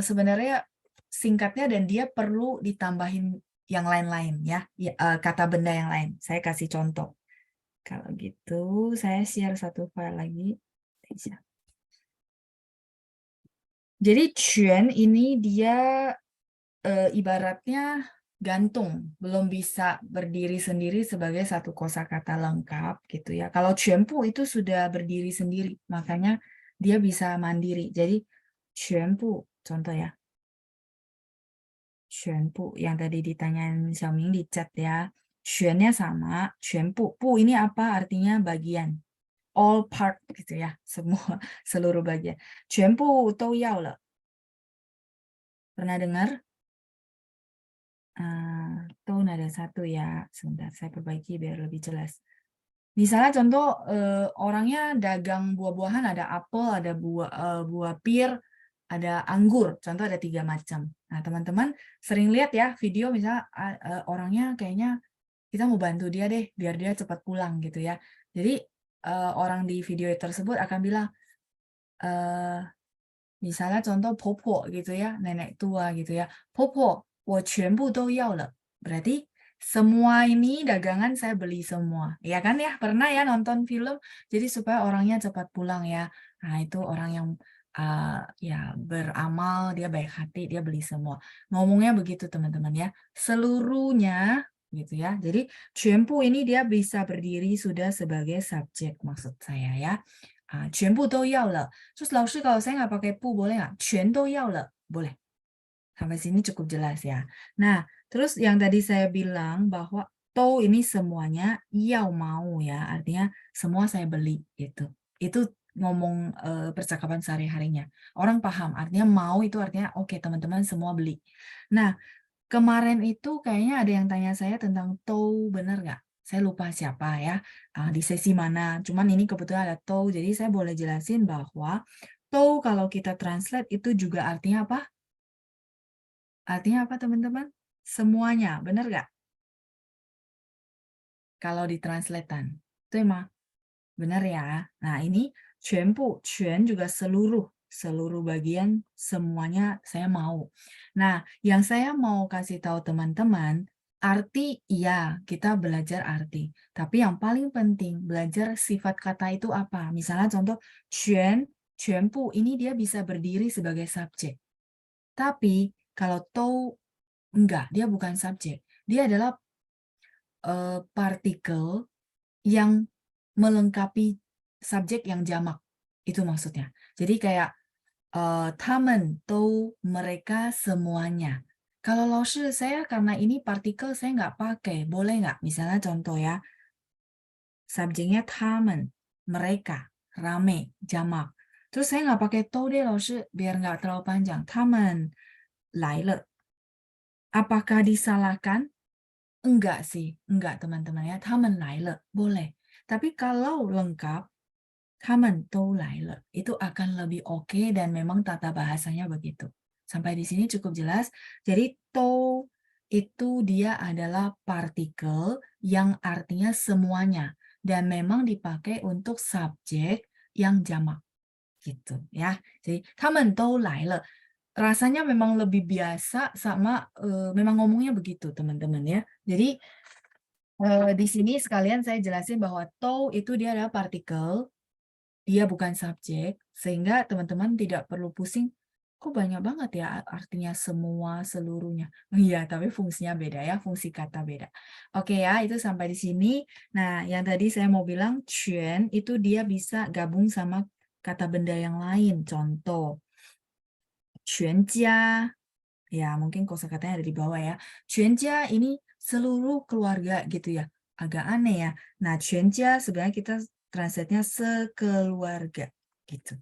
Speaker 1: Sebenarnya singkatnya dan dia perlu ditambahin yang lain-lain ya. Kata benda yang lain. Saya kasih contoh. Kalau gitu, saya share satu file lagi. Jadi 全 ini dia ibaratnya gantung, belum bisa berdiri sendiri sebagai satu kosakata lengkap gitu ya. Kalau 全部 itu sudah berdiri sendiri, makanya dia bisa mandiri. Jadi 全部 contoh ya. 全部. Yang tadi ditanyain Xiaoming di chat ya. 全nya sama, 全部. 部 ini apa? Artinya bagian. All part gitu ya. Semua, seluruh bagian. 全部都要了. Pernah dengar? Tone ada satu ya. Sebentar, saya perbaiki biar lebih jelas. Misalnya contoh orangnya dagang buah-buahan, ada apel, ada buah pir, ada anggur. Contoh ada 3 macam. Nah, teman-teman sering lihat ya video misalnya orangnya kayaknya kita mau bantu dia deh biar dia cepat pulang gitu ya. Jadi orang di video tersebut akan bilang misalnya contoh popo gitu ya, nenek tua gitu ya. Popo, 我全部都要了. Berarti semua ini dagangan saya beli semua. Ya kan ya? Pernah ya nonton film? Jadi supaya orangnya cepat pulang ya. Nah, itu orang yang ya beramal, dia baik hati, dia beli semua. Ngomongnya begitu teman-teman ya. Seluruhnya gitu ya. Jadi 全部 ini dia bisa berdiri sudah sebagai subjek maksud saya ya. 全部都要了. Terus 老师 kalau saya nggak pakai 不 boleh nggak? 全都要了. Boleh. Sampai sini cukup jelas ya. Nah, terus yang tadi saya bilang bahwa to ini semuanya yao mau ya, artinya semua saya beli gitu. Itu ngomong percakapan sehari-harinya. Orang paham, artinya mau itu artinya oke, teman-teman semua beli. Nah, kemarin itu kayaknya ada yang tanya saya tentang to, benar nggak? Saya lupa siapa ya, di sesi mana. Cuman ini kebetulan ada to, jadi saya boleh jelasin bahwa to kalau kita translate itu juga artinya apa? Artinya apa teman-teman? Semuanya, benar nggak? Kalau ditranslatean. Itu emang benar ya. Nah ini 全部, 全 juga seluruh bagian, semuanya saya mau. Nah yang saya mau kasih tahu teman-teman, arti iya kita belajar arti. Tapi yang paling penting belajar sifat kata itu apa. Misalnya contoh 全部 ini dia bisa berdiri sebagai subjek. Tapi kalau to enggak, dia bukan subjek. Dia adalah partikel yang melengkapi subjek yang jamak. Itu maksudnya. Jadi kayak 他们都 mereka semuanya. Kalau 老师 saya karena ini partikel saya nggak pakai, boleh nggak? Misalnya contoh ya, subjeknya 他们, mereka, rame, jamak. Terus saya nggak pakai 都 deh 老师 biar nggak terlalu panjang. 他们来了. Apakah disalahkan? Enggak sih, enggak teman-teman ya. 他们来了, boleh. Tapi kalau lengkap, 他们都来了, itu akan lebih oke dan memang tata bahasanya begitu. Sampai di sini cukup jelas. Jadi to itu dia adalah partikel yang artinya semuanya dan memang dipakai untuk subjek yang jamak gitu ya. Jadi 他们都来了. Rasanya memang lebih biasa sama memang ngomongnya begitu teman-teman ya. Jadi di sini sekalian saya jelasin bahwa to itu dia adalah partikel, dia bukan subjek, sehingga teman-teman tidak perlu pusing, kok banyak banget ya artinya semua, seluruhnya. Iya, tapi fungsinya beda ya, fungsi kata beda. Oke ya, itu sampai di sini. Nah, yang tadi saya mau bilang, 全 itu dia bisa gabung sama kata benda yang lain. Contoh, 全家, ya mungkin kosakatanya ada di bawah ya. 全家 ini seluruh keluarga gitu ya. Agak aneh ya. Nah, 全家 sebenarnya kita translate-nya sekeluarga gitu.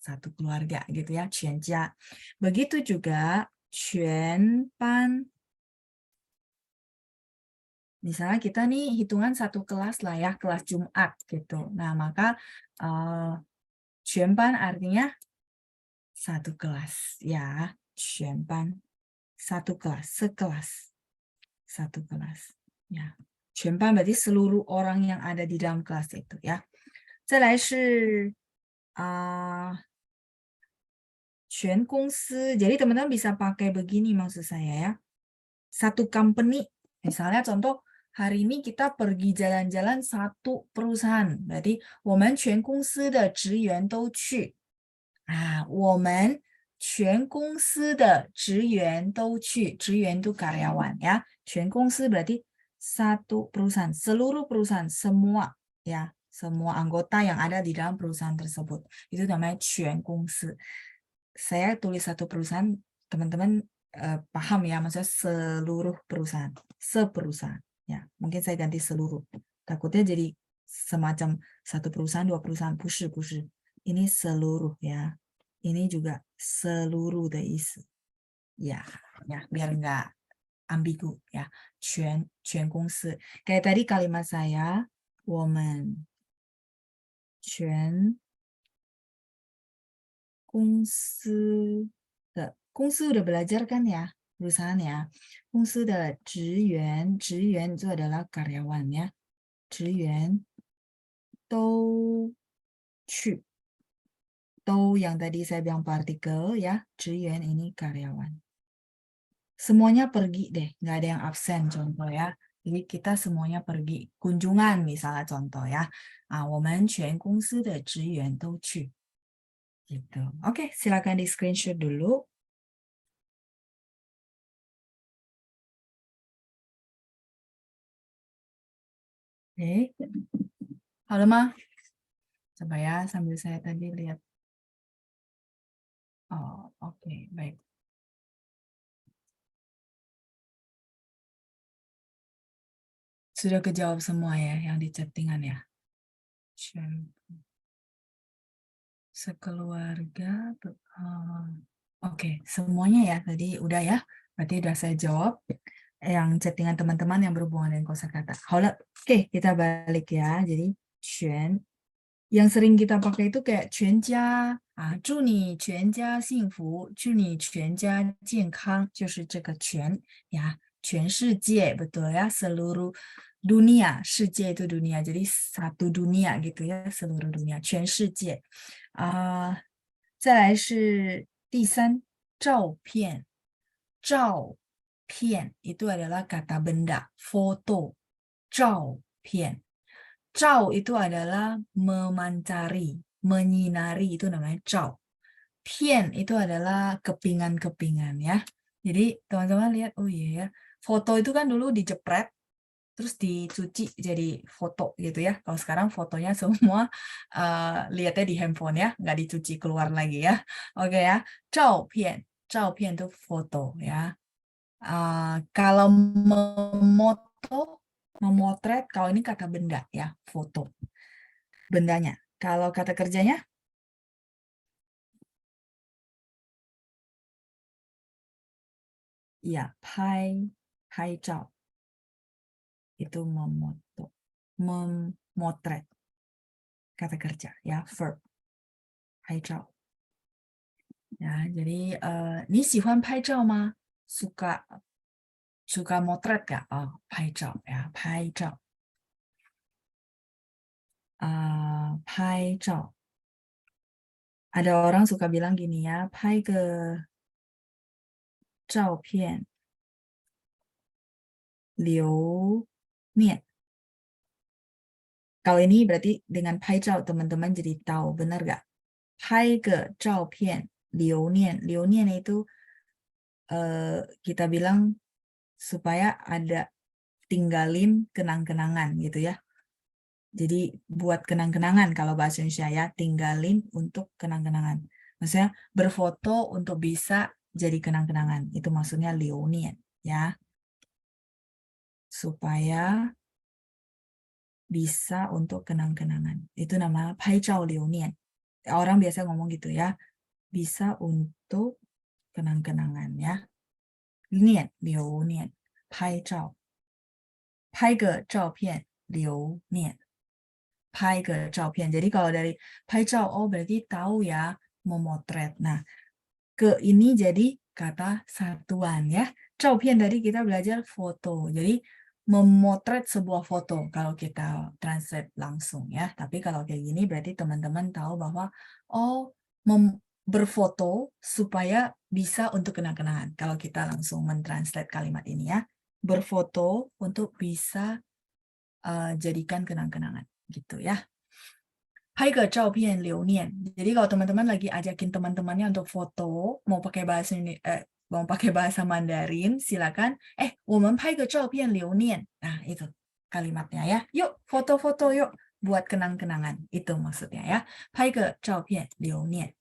Speaker 1: Satu keluarga gitu ya, 全家. Begitu juga 全班. Misalnya kita nih hitungan satu kelas lah ya, kelas Jumat gitu. Nah, maka 全班 artinya satu kelas ya, 全班 satu kelas, sekelas, satu kelas ya. 全班 berarti seluruh orang yang ada di dalam kelas itu ya. 再来是全公司. Jadi teman-teman bisa pakai begini maksud saya ya. Satu company, misalnya contoh hari ini kita pergi jalan-jalan satu perusahaan. Berarti 我们全公司的职员都去. 我们全公司的职员都去. 职员itu karyawan ya. 全公司 berarti satu perusahaan, seluruh perusahaan, semua ya, semua anggota yang ada di dalam perusahaan tersebut. Itu namanya 全公司. Saya tulis satu perusahaan, teman-teman paham ya, maksudnya seluruh perusahaan, seperusahaan. Ya, mungkin saya ganti seluruh. Takutnya jadi semacam satu perusahaan, dua perusahaan, 不是 Ini seluruh ya. Ini juga seluruh的意思. Ya, biar nggak ambigu ya. 全公司. Kayak tadi kalimat saya, 我们全公司的公司 udah belajar kan ya, perusahaan ya. 公司的职员 itu adalah karyawan ya. 职员都去. 都 yang tadi saya bilang partikel ya. 职员 ini karyawan. Semuanya pergi deh, nggak ada yang absen contoh ya. Jadi kita semuanya pergi kunjungan misalnya contoh ya. 我们全公司的职员都去. Gitu. Oke, silakan di screenshot dulu. Oke. Halo, Ma. Coba ya, sambil saya tadi lihat. Oh, oke, baik. Sudah kejawab semua ya, yang di chattingan ya. Sekeluarga. Oke, semuanya ya, tadi udah ya. Berarti udah saya jawab. Yang chattingan teman-teman yang berhubungan dengan kosakata. Oke, kita balik ya. Jadi, 全 yang sering kita pakai itu kayak 全家 祝你全家幸福 祝你全家健康 就是这个全 ya 全世界 betul ya seluruh dunia 世界 itu dunia jadi satu dunia gitu ya seluruh dunia 全世界再来是第三照片 照片 itu adalah kata benda foto 照片 Zhao itu adalah memantari, menyinari, itu namanya zhao. Pian itu adalah kepingan-kepingan ya. Jadi teman-teman lihat, oh iya ya, foto itu kan dulu dijepret, terus dicuci jadi foto gitu ya. Kalau sekarang fotonya semua lihatnya di handphone ya, nggak dicuci keluar lagi ya. Oke ya, zhao pian itu foto ya. Kalau memotret, kalau ini kata benda ya, foto. Bendanya. Kalau kata kerjanya? Ya, pai zhao. Itu memoto. Memotret. Kata kerja ya, verb. Pai zhao. Ya, jadi, 你喜欢拍照吗? Suka motret gak? Oh, 拍照 ya, 拍照. 拍照. Ada orang suka bilang gini ya, 拍个照片留念. Kalau ini berarti dengan 拍照 teman-teman jadi tahu, benar gak? 拍个照片留念. 留念 itu kita bilang supaya ada tinggalin kenang-kenangan gitu ya. Jadi buat kenang-kenangan kalau bahasa Indonesia ya, tinggalin untuk kenang-kenangan. Maksudnya berfoto untuk bisa jadi kenang-kenangan. Itu maksudnya liunian ya. Supaya bisa untuk kenang-kenangan. Itu nama 拍照留念. Orang biasa ngomong gitu ya. Bisa untuk kenang-kenangan ya. 念留念拍照拍个照片留念拍个照片 jadi kalau dari 拍照 oh berarti tahu ya memotret. Nah ke ini jadi kata satuan ya. 照片 tadi kita belajar foto jadi memotret sebuah foto kalau kita translate langsung ya. Tapi kalau kayak gini berarti teman-teman tahu bahwa oh berfoto supaya bisa untuk kenang-kenangan. Kalau kita langsung mentranslate kalimat ini ya, berfoto untuk bisa jadikan kenang-kenangan gitu ya. 拍个照片留念. Jadi kalau teman-teman lagi ajakin teman-temannya untuk foto, mau pakai bahasa Mandarin, silakan. 我们拍个照片留念. Nah itu kalimatnya ya. Yuk foto-foto yuk buat kenang-kenangan. Itu maksudnya ya. 拍个照片留念.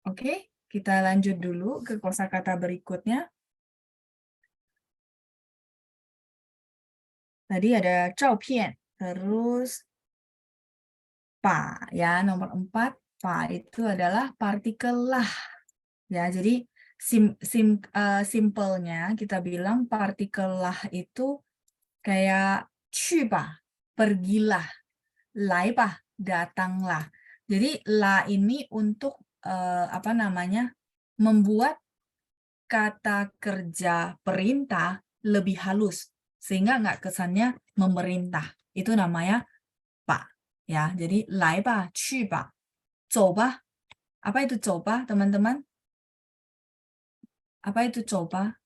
Speaker 1: Oke, kita lanjut dulu ke kosakata berikutnya. Tadi ada 照片, terus pa ya, nomor 4, pa itu adalah partikel lah. Ya, jadi simpelnya kita bilang partikel lah itu kayak 去吧, pergilah, 来吧, datanglah. Jadi la ini untuk apa namanya? Membuat kata kerja perintah lebih halus sehingga nggak kesannya memerintah. Itu namanya pak. Ya, jadi 来吧,去吧, 走吧. Apa itu 走吧, teman-teman? Apa itu 走吧?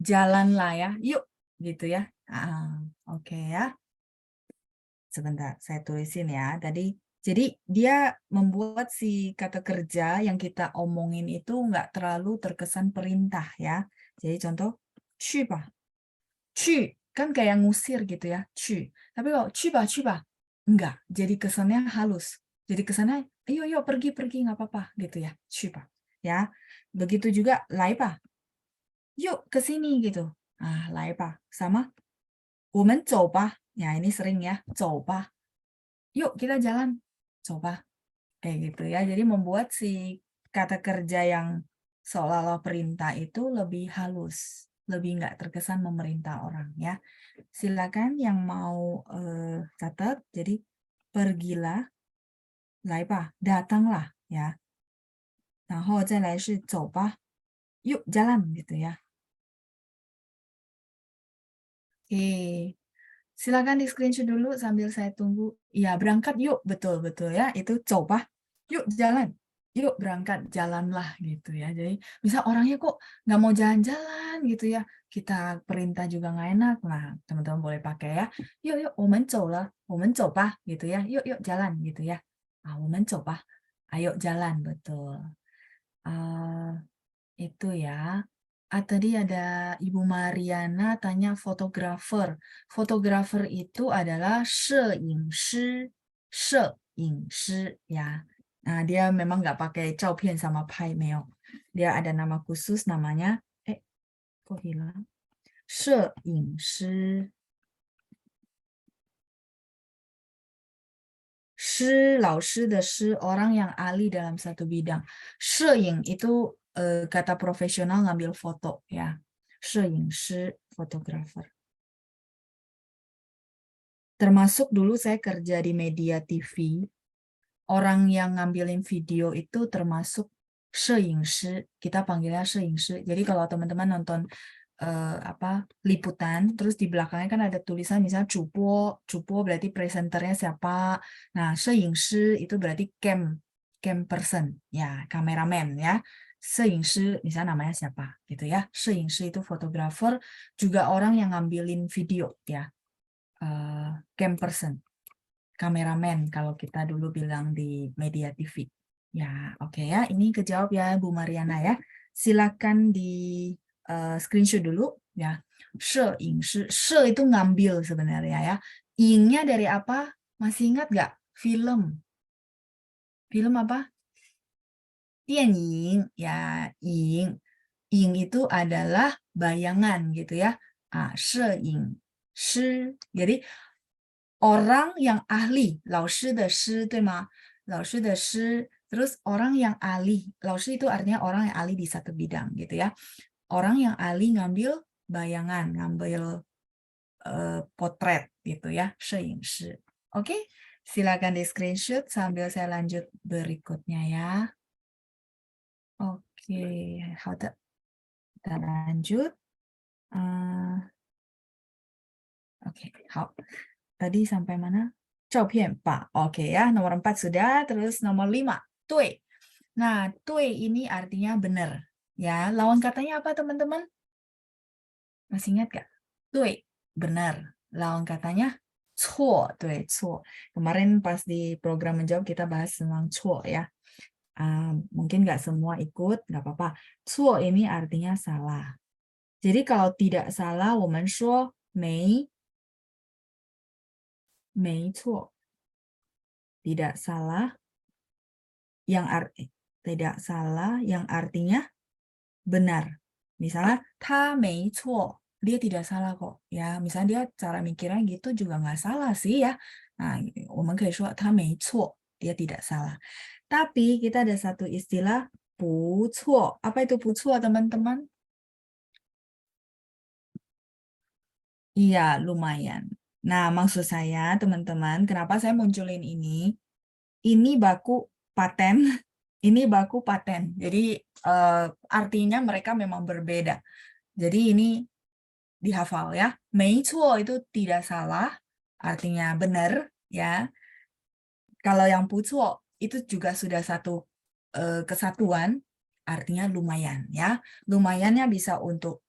Speaker 1: Jalanlah ya, yuk, gitu ya. Oke ya. Sebentar, saya tulisin ya. Jadi dia membuat si kata kerja yang kita omongin itu nggak terlalu terkesan perintah ya. Jadi contoh, 去吧. 去, kan kayak ngusir gitu ya, 去. Tapi kalau 去吧, 去吧, enggak. Jadi kesannya halus. Jadi kesannya, ayo, yuk, pergi, nggak apa-apa gitu ya, 去吧. Ya, begitu juga 来吧. Yuk ke sini gitu. 来吧. Sama 我们走吧. Ya, ini sering ya, 走吧. Yuk kita jalan, 走吧. Kayak gitu ya. Jadi membuat si kata kerja yang seolah-olah perintah itu lebih halus, lebih nggak terkesan memerintah orang ya. Silakan yang mau catat. Jadi pergilah, 来吧, datanglah ya. 然后再来是走吧, yuk jalan gitu ya. Oke. Silakan di screenshot dulu sambil saya tunggu. Ya, berangkat yuk. Betul ya. Itu coba. Yuk jalan. Yuk berangkat, jalanlah gitu ya. Jadi bisa orangnya kok nggak mau jalan-jalan gitu ya. Kita perintah juga nggak enak. Nah, teman-teman boleh pakai ya. Yuk, 我们走了,我们走吧 gitu ya. Yuk jalan gitu ya. 我们走吧. Ayo jalan, betul. Itu ya. Tadi ada Ibu Mariana tanya fotografer. Fotografer itu adalah 摄影师, 摄影师 ya. Nah, dia memang nggak pakai 照片 sama pai, meo. Dia ada nama khusus namanya, kok hilang? 摄影师. 师, 老师的师, orang yang ahli dalam satu bidang. 摄影 itu kata profesional ngambil foto ya. 摄影师, fotografer. Termasuk dulu saya kerja di media TV. Orang yang ngambilin video itu termasuk 摄影师. Kita panggilnya 摄影师. Jadi kalau teman-teman nonton liputan, terus di belakangnya kan ada tulisan misalnya cupo berarti presenternya siapa. Nah, 摄影师 itu berarti cam person ya, kameramen ya. 摄影师 misalnya namanya siapa gitu ya. 摄影师 itu fotografer, juga orang yang ngambilin video ya. Cam person, kameramen kalau kita dulu bilang di media TV. Ya, oke ya. Ini kejawab ya Bu Mariana ya. Silakan di screenshot dulu ya. 摄影师, 摄 itu ngambil sebenarnya ya. Ing-nya dari apa? Masih ingat nggak? Film. Film apa? 电影 ya, ing. Ing itu adalah bayangan gitu ya. 摄影师. Jadi orang yang ahli, 老师的师对吗？老师的师, terus orang yang ahli. 老师 itu artinya orang yang ahli di satu bidang gitu ya. Orang yang ahli ngambil bayangan, ngambil potret gitu ya, 摄影师. Oke, silakan di screenshot sambil saya lanjut berikutnya ya. Oke, 好的. Kita lanjut. Oke, 好. Tadi sampai mana? 照片吧. Oke ya, nomor 4 sudah, terus nomor 5, 对. Nah, 对 ini artinya benar. Ya, lawan katanya apa teman-teman? Masih ingat gak? 对, benar. Lawan katanya 错, 对, 错. Kemarin pas di program menjawab kita bahas tentang 错 ya. Mungkin nggak semua ikut, nggak apa-apa. 错 ini artinya salah. Jadi kalau tidak salah, 我们说没错. Tidak salah. tidak salah yang artinya benar. Misalnya, 他没错, dia tidak salah kok. Ya, misalnya dia cara mikirnya gitu juga nggak salah sih ya. Nah, 我们可以说他没错, dia tidak salah. Tapi kita ada satu istilah 不错. Apa itu 不错, teman-teman? Iya, lumayan. Nah, maksud saya, teman-teman, kenapa saya munculin ini? Ini baku paten, ini baku paten. Jadi, artinya mereka memang berbeda. Jadi, ini dihafal ya. 没错 itu tidak salah, artinya benar, ya. Kalau yang 不错 itu juga sudah satu kesatuan, artinya lumayan, ya. Lumayannya bisa untuk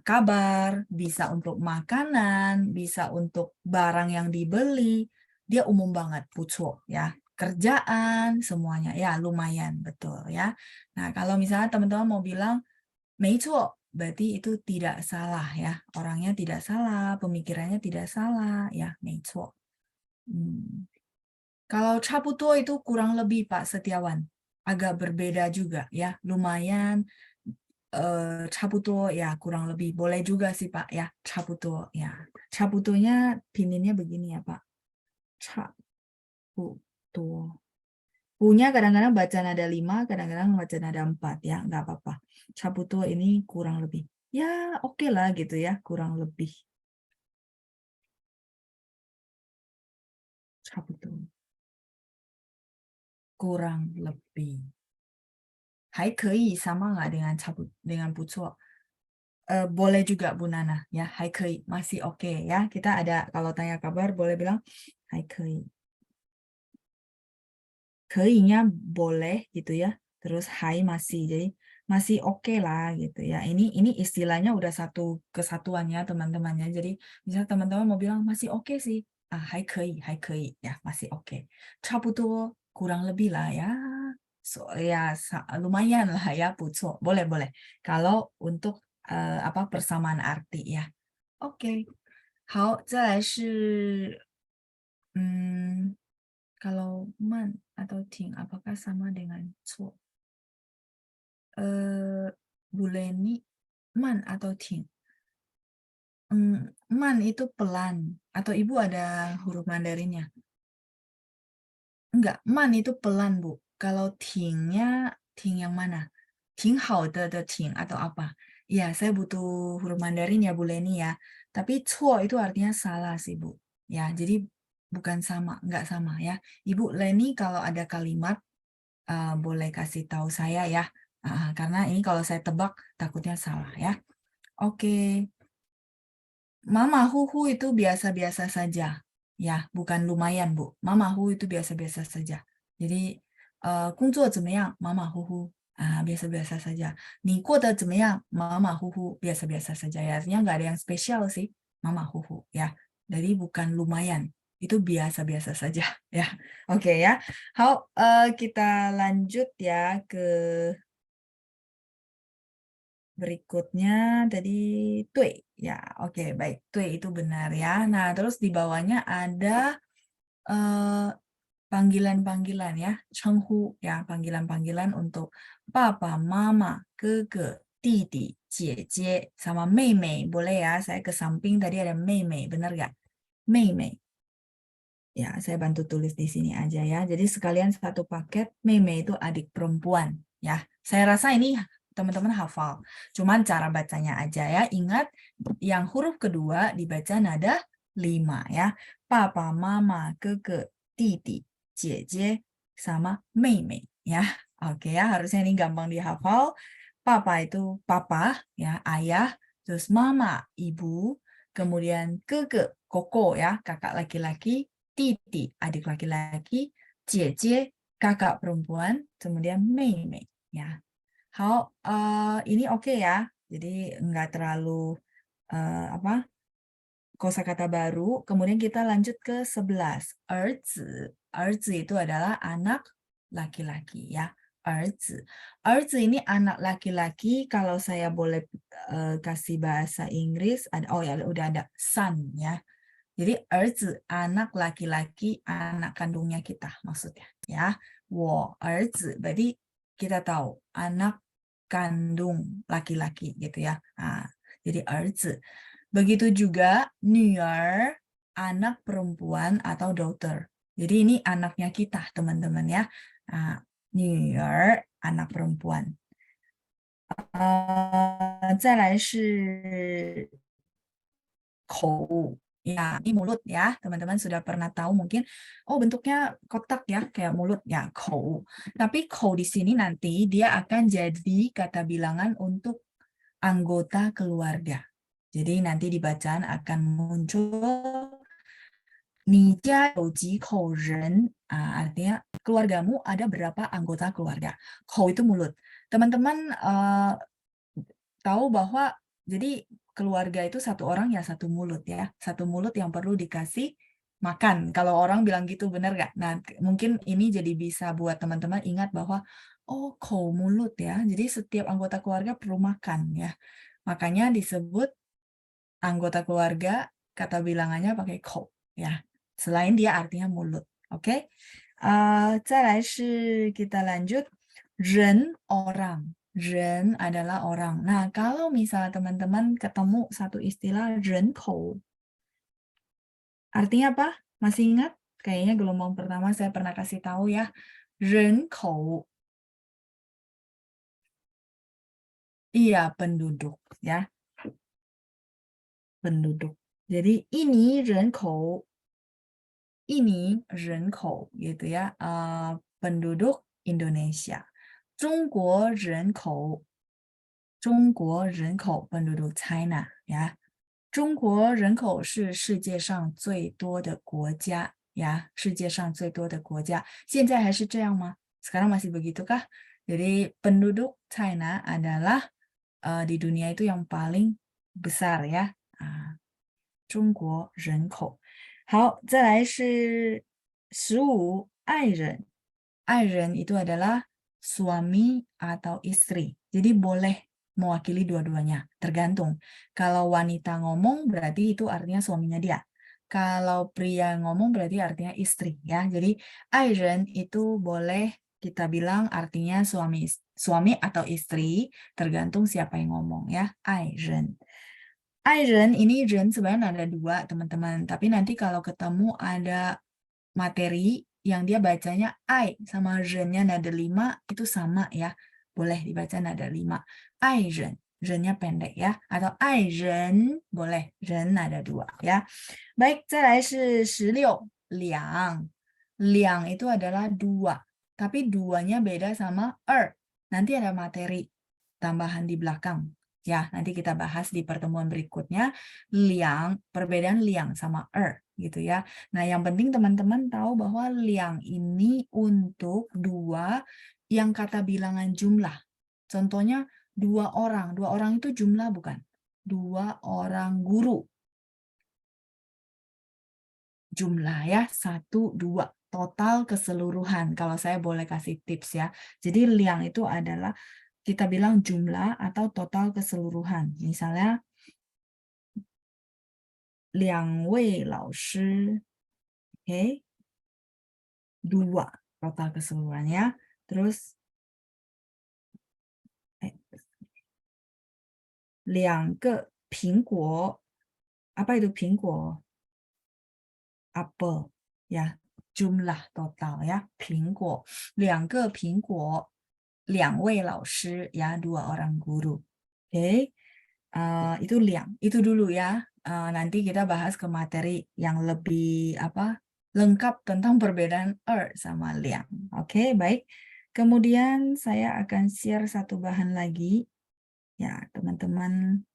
Speaker 1: kabar, bisa untuk makanan, bisa untuk barang yang dibeli, dia umum banget, 不错 ya. Kerjaan, semuanya, ya lumayan, betul ya. Nah, kalau misalnya teman-teman mau bilang, 没错, berarti itu tidak salah ya. Orangnya tidak salah, pemikirannya tidak salah, ya, 没错. Kalau 差不多 itu kurang lebih Pak Setiawan. Agak berbeda juga ya, lumayan, 差不多 ya kurang lebih boleh juga sih Pak ya, 差不多 ya. 差不多-nya pinginnya begini ya Pak. 差不多. Punya kadang-kadang baca nada 5, kadang-kadang baca nada 4 ya, nggak apa-apa. 差不多 ini kurang lebih. Ya oke lah gitu ya, kurang lebih. 差不多. Kurang lebih. 还可以 sama nggak dengan 不错? Boleh juga Bu Nana ya, 还可以 masih oke ya. Kita ada kalau tanya kabar boleh bilang 还可以. 可以-nya boleh gitu ya. Terus 还 masih, jadi masih oke lah gitu ya. Ini istilahnya udah satu kesatuannya teman-temannya. Jadi misalnya teman-teman mau bilang masih oke sih. 还可以ya, masih oke. 差不多 kurang lebih lah ya. So, ya lumayan lah ya, 不错. Boleh. Kalau untuk persamaan arti ya. Oke. 好，再来是 kalau 慢 atau 挺 apakah sama dengan 错? Bu Leni, 慢 atau 挺? 慢 itu pelan. Atau Ibu ada huruf Mandarinnya? Enggak, 慢 itu pelan Bu. Kalau 挺-nya, 挺 yang mana? 挺好的 挺 atau apa? Iya, saya butuh huruf Mandarin ya Bu Leni ya. Tapi 错 itu artinya salah sih Bu. Ya, jadi bukan sama, enggak sama ya. Ibu Leni kalau ada kalimat boleh kasih tahu saya ya. Karena ini kalau saya tebak takutnya salah ya. Oke. Mama Huhu itu biasa-biasa saja. Ya, bukan lumayan Bu. Mama Huhu itu biasa-biasa saja. Jadi 工作怎么样? Mama Huhu. Biasa-biasa saja. 你过得怎么样? Mama Huhu. Biasa-biasa saja ya. Artinya nggak ada yang spesial sih. Mama Huhu ya. Jadi bukan lumayan. Itu biasa-biasa saja ya. Oke ya. Kita lanjut ya ke berikutnya tadi 对 ya. Oke, baik. 对 itu benar ya. Nah, terus di bawahnya ada panggilan-panggilan ya. 称呼 ya, panggilan-panggilan untuk papa, mama, 哥哥, 弟弟, 姐姐 sama 妹妹. Boleh ya. Saya ke samping tadi ada 妹妹, benar nggak? 妹妹. Ya, saya bantu tulis di sini aja ya. Jadi sekalian satu paket, 妹妹 itu adik perempuan ya. Saya rasa ini teman-teman hafal. Cuman cara bacanya aja ya. Ingat yang huruf kedua dibaca nada 5 ya. Papa, mama, 哥哥, 弟弟, 姐姐 sama 妹妹 ya. Oke ya, harusnya ini gampang dihafal. Papa itu papa ya, ayah, terus mama, ibu, kemudian 哥哥, koko ya, kakak laki-laki, 弟弟, adik laki-laki, 姐姐, kakak perempuan, kemudian 妹妹 ya. Ini oke ya. Jadi enggak terlalu kosakata baru. Kemudian kita lanjut ke 11. 儿子. 儿子 itu adalah anak laki-laki ya. 儿子. 儿子 ini anak laki-laki. Kalau saya boleh kasih bahasa Inggris, udah ada son ya. Jadi 儿子 anak laki-laki, anak kandungnya kita maksudnya ya. 我儿子 berarti kita tahu anak kandung laki-laki gitu ya. Nah, jadi 儿子. Begitu juga 女儿 anak perempuan atau daughter. Jadi ini anaknya kita teman-teman ya. Nah, 女儿 anak perempuan. 再来是口 ya, ini mulut ya, teman-teman sudah pernah tahu mungkin, oh bentuknya kotak ya, kayak mulut ya, kou. Tapi kou di sini nanti dia akan jadi kata bilangan untuk anggota keluarga. Jadi nanti di bacaan akan muncul 你家有几口人? Artinya keluargamu ada berapa anggota keluarga? Kou itu mulut. Teman-teman tahu bahwa jadi keluarga itu satu orang ya satu mulut ya. Satu mulut yang perlu dikasih makan. Kalau orang bilang gitu benar nggak? Nah, mungkin ini jadi bisa buat teman-teman ingat bahwa oh, kou mulut ya. Jadi setiap anggota keluarga perlu makan ya. Makanya disebut anggota keluarga kata bilangannya pakai kou ya. Selain dia artinya mulut. Oke? 再来是 kita lanjut 人 orang. 人 adalah orang. Nah, kalau misalnya teman-teman ketemu satu istilah 人口, artinya apa? Masih ingat? Kayaknya gelombang pertama saya pernah kasih tahu ya. 人口. Iya, penduduk ya. Penduduk. Jadi ini 人口. Ini 人口 gitu ya. Penduduk Indonesia. 中国人口. 中国人口 penduduk China 呀。中国人口是世界上最多的国家呀，世界上最多的国家。现在还是这样吗？ Sekarang masih begitukah? Jadi penduduk China adalah di dunia itu yang paling besar ya. 中国人口。好，再来是15 爱人。爱人itu adalah suami atau istri. Jadi boleh mewakili dua-duanya, tergantung. Kalau wanita ngomong berarti itu artinya suaminya dia. Kalau pria ngomong berarti artinya istri ya. Jadi 爱人 itu boleh kita bilang artinya suami atau istri, tergantung siapa yang ngomong ya. 爱人. 爱人 ini 人 sebenarnya ada dua teman-teman, tapi nanti kalau ketemu ada materi yang dia bacanya ai sama rennya nada 5 itu sama ya, boleh dibaca nada 5. 爱人 rennya pendek ya, atau 爱人 boleh ren nada 2 ya. Baik, 再来是16 两 两 itu adalah 2, tapi 2-nya beda sama 2. Nanti ada materi tambahan di belakang. Ya, nanti kita bahas di pertemuan berikutnya. Liang, perbedaan liang sama gitu ya. Nah, yang penting teman-teman tahu bahwa liang ini untuk 2 yang kata bilangan jumlah. Contohnya 2 orang. 2 orang itu jumlah bukan? 2 orang guru. Jumlah ya, 1, 2. Total keseluruhan. Kalau saya boleh kasih tips ya. Jadi liang itu adalah kita bilang jumlah atau total keseluruhan. Misalnya, 2位老师. Oke. 2 total keseluruhannya. Terus 2个苹果. Apa itu 苹果? Apel ya. Jumlah total ya. 苹果. 2个苹果. 2位老师 ya, 2 orang guru. Oke. Itu liang. Itu dulu ya. Nanti kita bahas ke materi yang lebih lengkap tentang perbedaan sama liang. Oke, baik. Kemudian saya akan share satu bahan lagi. Ya, teman-teman.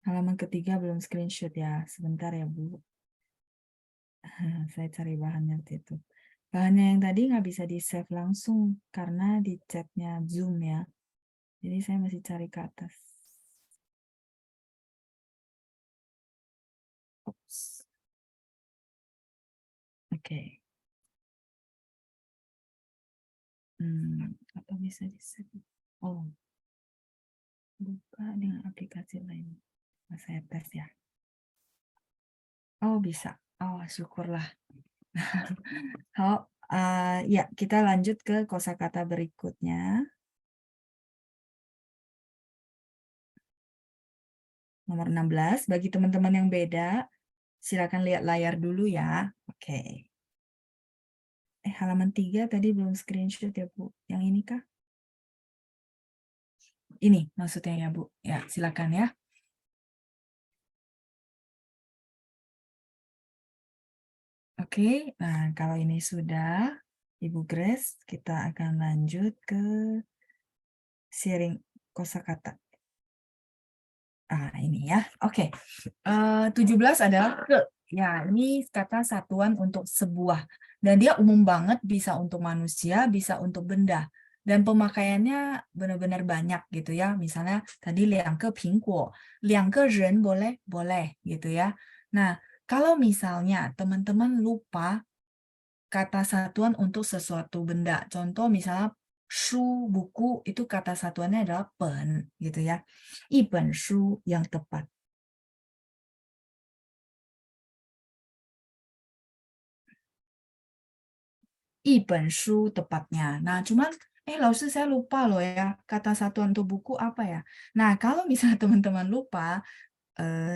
Speaker 1: Halaman ketiga belum screenshot ya. Sebentar ya, Bu. Saya cari bahannya itu. Bahannya yang tadi nggak bisa di-save langsung karena di chatnya Zoom ya. Jadi saya masih cari ke atas. Oops. Oke. Apa bisa di-save? Oh, buka dengan aplikasi lain. Nah, saya tes ya. Oh, bisa. Oh, syukurlah. Ya, kita lanjut ke kosakata berikutnya. Nomor 16, bagi teman-teman yang beda, silakan lihat layar dulu ya. Oke. Halaman 3 tadi belum screenshot ya, Bu. Yang ini kah? Ini maksudnya ya, Bu. Ya, silakan ya. Oke, nah kalau ini sudah, Ibu Grace, kita akan lanjut ke sharing kosakata. Ini ya. Oke. 17 adalah ke. Ya, ini kata satuan untuk sebuah. Dan dia umum banget, bisa untuk manusia, bisa untuk benda. Dan pemakaiannya benar-benar banyak gitu ya. Misalnya tadi 2个苹果, 2个人 boleh? Boleh gitu ya. Nah, kalau misalnya teman-teman lupa kata satuan untuk sesuatu benda. Contoh misalnya shu, buku, itu kata satuannya adalah pen gitu ya. 一本书 yang tepat. Shu tepatnya. Nah, cuman Laosu saya lupa loh ya, kata satuan untuk buku apa ya. Nah, kalau misalnya teman-teman lupa,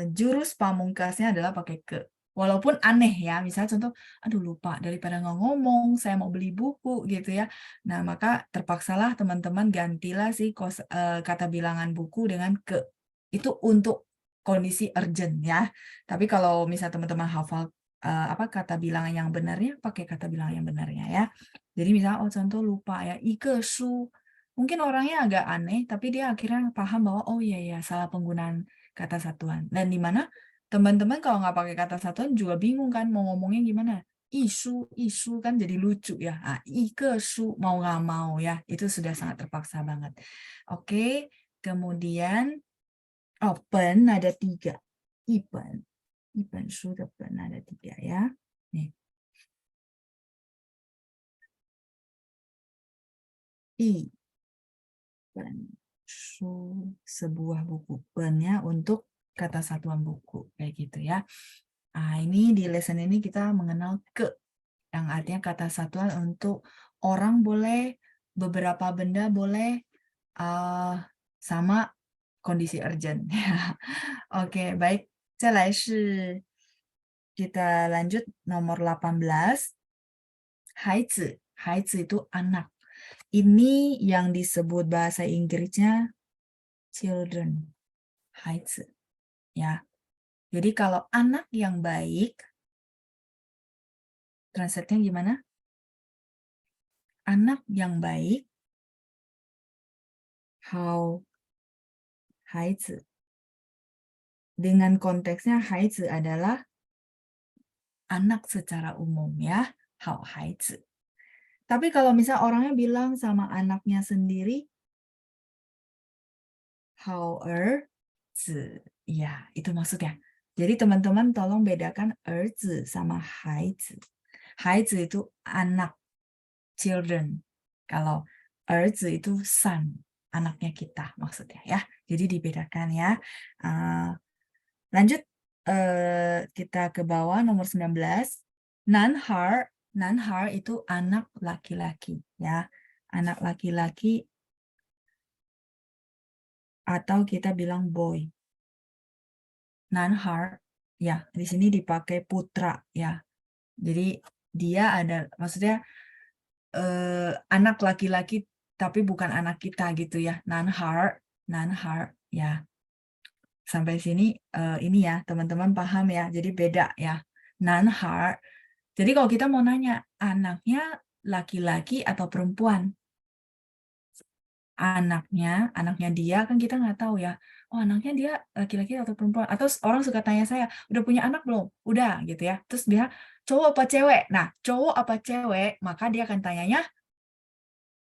Speaker 1: jurus pamungkasnya adalah pakai ke. Walaupun aneh ya, misalnya contoh, aduh lupa, daripada nggak ngomong, saya mau beli buku gitu ya. Nah, maka terpaksalah teman-teman gantilah kata bilangan buku dengan ke. Itu untuk kondisi urgent ya. Tapi kalau misalnya teman-teman hafal kata bilangan yang benarnya, pakai kata bilangan yang benarnya ya. Jadi misalnya contoh lupa ya, 一个书. Mungkin orangnya agak aneh, tapi dia akhirnya paham bahwa oh iya ya salah penggunaan kata satuan. Dan di mana teman-teman kalau nggak pakai kata satuan juga bingung kan mau ngomongnya gimana. Isu kan jadi lucu ya. 一个书 mau nggak mau ya, itu sudah sangat terpaksa banget. Oke, kemudian pen ada 3. 一本书的本 ada 3 ya. Nih. 一本书 sebuah buku. Pennya untuk kata satuan buku kayak gitu ya. Ini di lesson ini kita mengenal ke, yang artinya kata satuan untuk orang boleh, beberapa benda boleh, sama kondisi urgent. Oke, baik. Kita lanjut nomor 18. 孩子 itu anak. Ini yang disebut bahasa Inggrisnya children. 孩子 ya. Jadi kalau anak yang baik, translate-nya gimana? Anak yang baik, 好孩子. Dengan konteksnya 孩子 adalah anak secara umum ya, 好孩子. Tapi kalau misal orangnya bilang sama anaknya sendiri, 好儿子. Ya, itu maksudnya. Jadi teman-teman tolong bedakan 儿子 sama 孩子. 孩子 itu anak, children. Kalau 儿子 itu son, anaknya kita maksudnya ya. Jadi dibedakan ya. Lanjut, kita ke bawah nomor 19. Nanhar itu anak laki-laki ya. Anak laki-laki atau kita bilang boy. Nanhar ya, di sini dipakai putra ya. Jadi dia ada maksudnya anak laki-laki tapi bukan anak kita gitu ya. Nanhar ya. Sampai sini ini ya, teman-teman paham ya. Jadi beda ya. Nanhar. Jadi kalau kita mau nanya, anaknya laki-laki atau perempuan? Anaknya dia kan kita nggak tahu ya. oh anaknya dia laki-laki atau perempuan. Atau orang suka tanya saya, udah punya anak belum? Udah gitu ya. Terus dia cowok apa cewek? Nah, cowok apa cewek? Maka dia akan tanyanya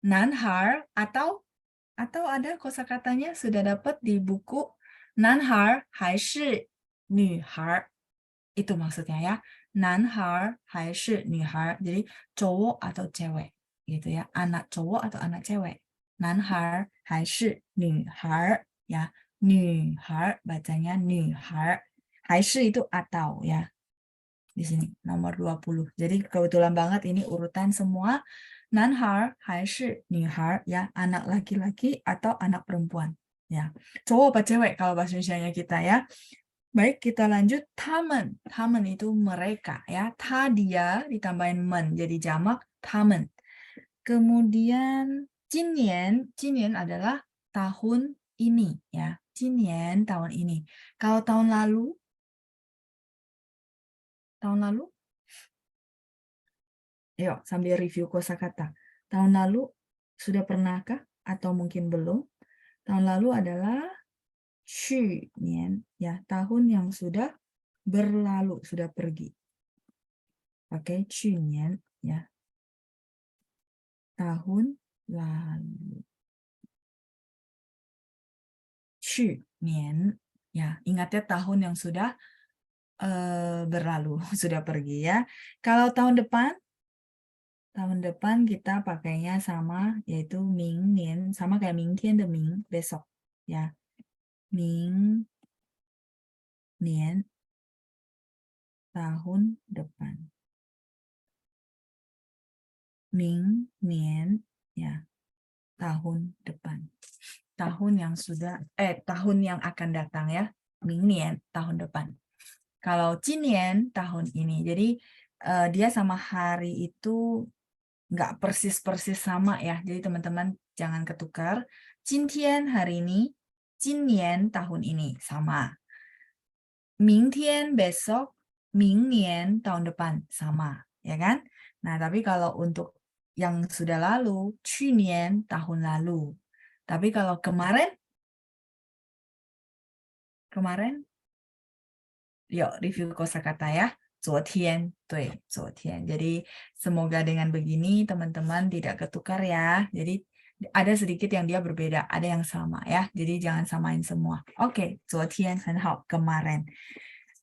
Speaker 1: nanhar atau ada kosakatanya sudah dapat di buku nanhar hai shi女孩. Itu maksudnya ya. Nanhar hai shi 女孩. Jadi cowok atau cewek gitu ya. Anak cowok atau anak cewek. Nanhar hai shi 女孩 ya. 女孩 bacanya 女孩. Hai shi itu atau ya. Di sini nomor 20. Jadi kebetulan banget ini urutan semua nanhar hai shi 女孩 ya, anak laki-laki atau anak perempuan ya. Cowok apa cewek kalau bahasa Indonesianya kita ya. Baik, kita lanjut. Tamen. Tamen itu mereka ya. Ta dia ditambahin men jadi jamak tamen. Kemudian jinnian. Jinnian adalah tahun ini ya. Jinnian tahun ini. Kalau tahun lalu yuk sambil review kosakata. Tahun lalu sudah pernahkah atau mungkin belum? Tahun lalu adalah 去年 ya, tahun yang sudah berlalu, sudah pergi. Pakai 去年 ya. Tahun lalu. 去年 ya, ingat ya tahun yang sudah berlalu, sudah pergi ya. Kalau tahun depan kita pakainya sama, yaitu 明年, sama kayak 明天的明, besok ya. 明年 tahun depan. 明年 ya, tahun depan. Tahun yang sudah tahun yang akan datang ya. 明年 tahun depan. Kalau 今年 tahun ini. Jadi dia sama hari itu nggak persis-persis sama ya. Jadi teman-teman jangan ketukar. 今天 hari ini, 今年 tahun ini sama. 明天 besok, 明年 tahun depan sama, ya kan? Nah, tapi kalau untuk yang sudah lalu, 去年 tahun lalu. Tapi kalau kemarin, yuk review kosakata ya. 昨天, 对, 昨天. Jadi semoga dengan begini teman-teman tidak ketukar ya. Jadi ada sedikit yang dia berbeda, ada yang sama ya. Jadi jangan samain semua. Oke, 昨天很好, kemarin.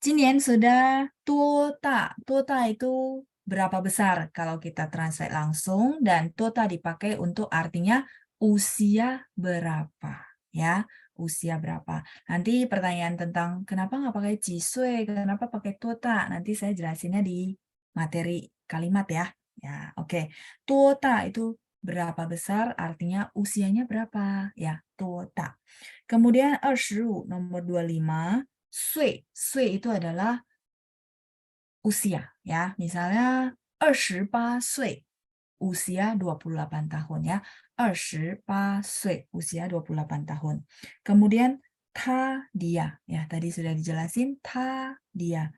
Speaker 1: 今年 sudah 多大? 多大 itu berapa besar kalau kita translate langsung, dan 多大 dipakai untuk artinya usia berapa ya. Usia berapa. Nanti pertanyaan tentang kenapa nggak pakai 几岁, kenapa pakai 多大, nanti saya jelasinnya di materi kalimat ya. Ya, oke. 多大 itu berapa besar, artinya usianya berapa ya. 多大. Kemudian 25, nomor 25, 岁. 岁 itu adalah usia ya. Misalnya 28岁, usia 28 tahun ya. 28岁, usia 28 tahun. Kemudian ta dia ya, tadi sudah dijelasin ta dia.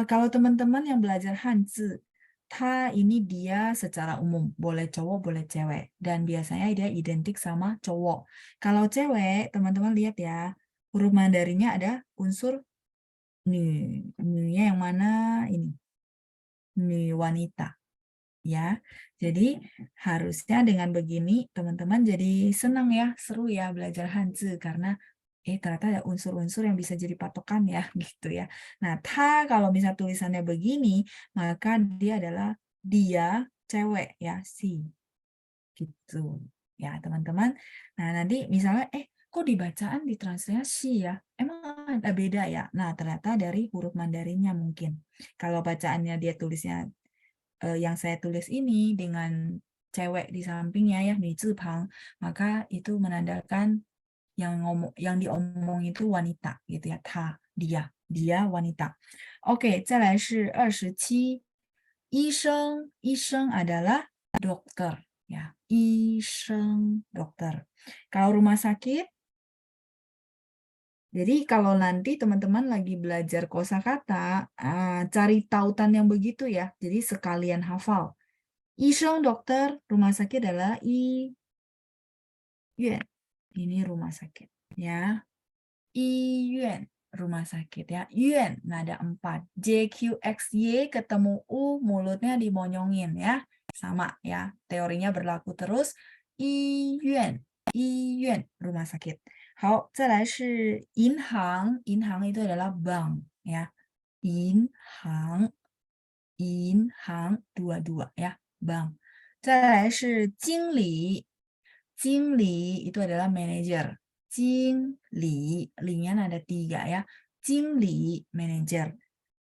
Speaker 1: Kalau teman-teman yang belajar Hanzi, ta ini dia secara umum, boleh cowok boleh cewek, dan biasanya dia identik sama cowok. Kalau cewek, teman-teman lihat ya, huruf Mandarinnya ada unsur nu, nu-nya yang mana ini, nu wanita. Ya, jadi harusnya dengan begini teman-teman jadi senang ya, seru ya belajar Hanzi karena ternyata ada unsur-unsur yang bisa jadi patokan ya gitu ya. Nah, ta kalau misal tulisannya begini, maka dia adalah dia cewek ya, si. Gitu. Ya, teman-teman. Nah, nanti misalnya kok dibacaan ditranslasi ya? Emang ada beda ya? Nah, ternyata dari huruf Mandarinnya mungkin. Kalau bacaannya dia tulisnya yang saya tulis ini dengan cewek di sampingnya ya, di Zipang, maka itu menandakan yang diomong itu wanita gitu ya, ta, dia wanita. Oke, 再来是27, 医生, 医生 adalah dokter ya, 医生 dokter. Kalau rumah sakit, jadi kalau nanti teman-teman lagi belajar kosakata, cari tautan yang begitu ya. Jadi sekalian hafal. 医生 dokter, rumah sakit adalah 医院. Ini rumah sakit ya. Iyuan, rumah sakit ya. Yuan, nada 4. JQXY ketemu U, mulutnya dimonyongin ya. Sama ya, teorinya berlaku terus. Iyuan, Iyuan, rumah sakit. 好，再来是银行，银行 itu adalah bank ya. 银行，银行 dua-dua ya, bank. 再来是经理，经理 itu adalah manager. 经理, li-nya ada 3 ya. 经理 manager.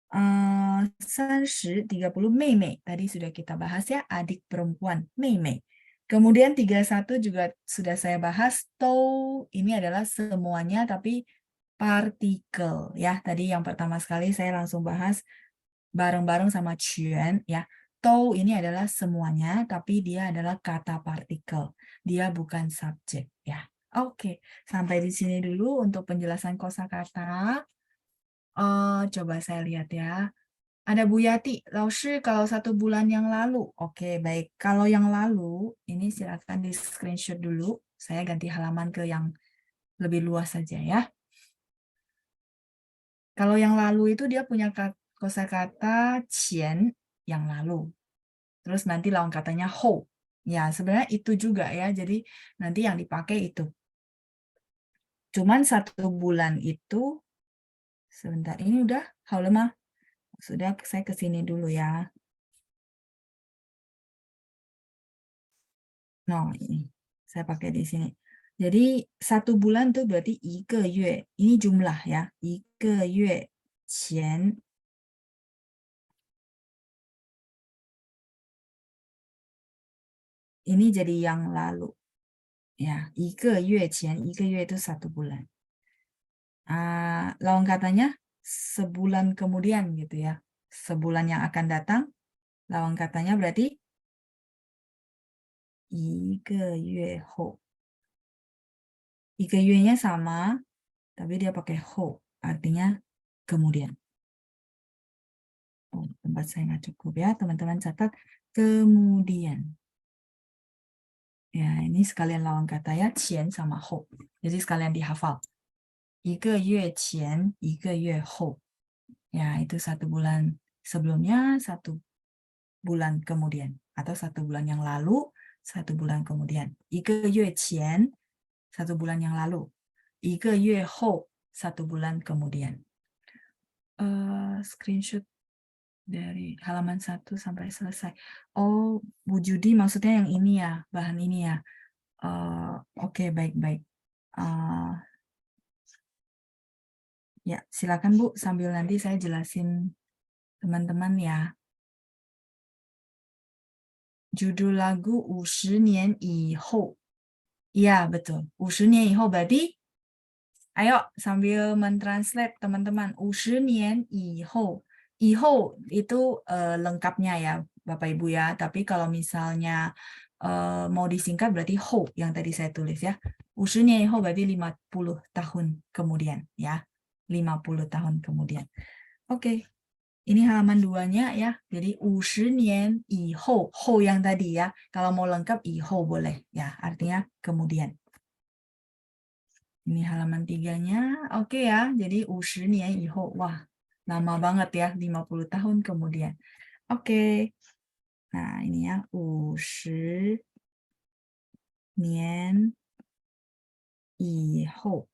Speaker 1: 30, 30 妹妹. Tadi sudah kita bahas ya, adik perempuan, 妹妹. Kemudian 31 juga sudah saya bahas, tou ini adalah semuanya tapi partikel ya. Tadi yang pertama sekali saya langsung bahas bareng-bareng sama Quan ya. Tou ini adalah semuanya, tapi dia adalah kata partikel. Dia bukan subjek ya. Oke, sampai di sini dulu untuk penjelasan kosakata. Coba saya lihat ya. Ada Bu Yati, Laoshi kalau 1 bulan yang lalu. Oke, baik. Kalau yang lalu, ini silakan di screenshot dulu. Saya ganti halaman ke yang lebih luas saja ya. Kalau yang lalu itu dia punya kosakata qian yang lalu. Terus nanti lawan katanya hou. Ya, sebenarnya itu juga ya. Jadi nanti yang dipakai itu. Cuman 1 bulan itu, sebentar, ini udah hao lemah. Sudah, saya ke sini dulu ya. No, ini. Saya pakai di sini. Jadi 1 bulan itu berarti 1个月. Ini jumlah ya. 1个月前. Ini jadi yang lalu. Ya, 1个月前, 1个月 itu 1 bulan. Lawan katanya sebulan kemudian gitu ya. Sebulan yang akan datang. Lawan katanya berarti 1个月后. 1个月-nya sama, tapi dia pakai ho, artinya kemudian. Oh, tempat saya nggak cukup ya, teman-teman catat kemudian. Ya, ini sekalian lawan kata ya, qian sama ho. Jadi sekalian dihafal. 1个月前, 1个月后. Ya, itu 1 bulan sebelumnya, 1 bulan kemudian. Atau 1 bulan yang lalu, 1 bulan kemudian. 1个月前, 1 bulan yang lalu. 1个月后, 1 bulan kemudian. Screenshot dari halaman 1 sampai selesai. Oh, Bu Judi maksudnya yang ini ya, bahan ini ya. Oke, baik-baik. Ya, silakan Bu, sambil nanti saya jelasin teman-teman ya. Judul lagu 50年以后. Iya, betul. 50年以后 berarti ayo sambil mentranslate teman-teman. 50年以后. 以后itu lengkapnya ya Bapak Ibu ya. Tapi kalau misalnya mau disingkat berarti ho yang tadi saya tulis ya. 50年以后 berarti 50 tahun kemudian ya. 50 tahun kemudian. Oke. Ini halaman 2-nya ya. Jadi 50年以后, ho yang tadi ya. Kalau mau lengkap 以后 boleh ya. Artinya kemudian. Ini halaman 3-nya. Oke ya. Jadi 50年以后. Wah, lama banget ya. 50 tahun kemudian. Oke. Nah, ini ya. 50年以后.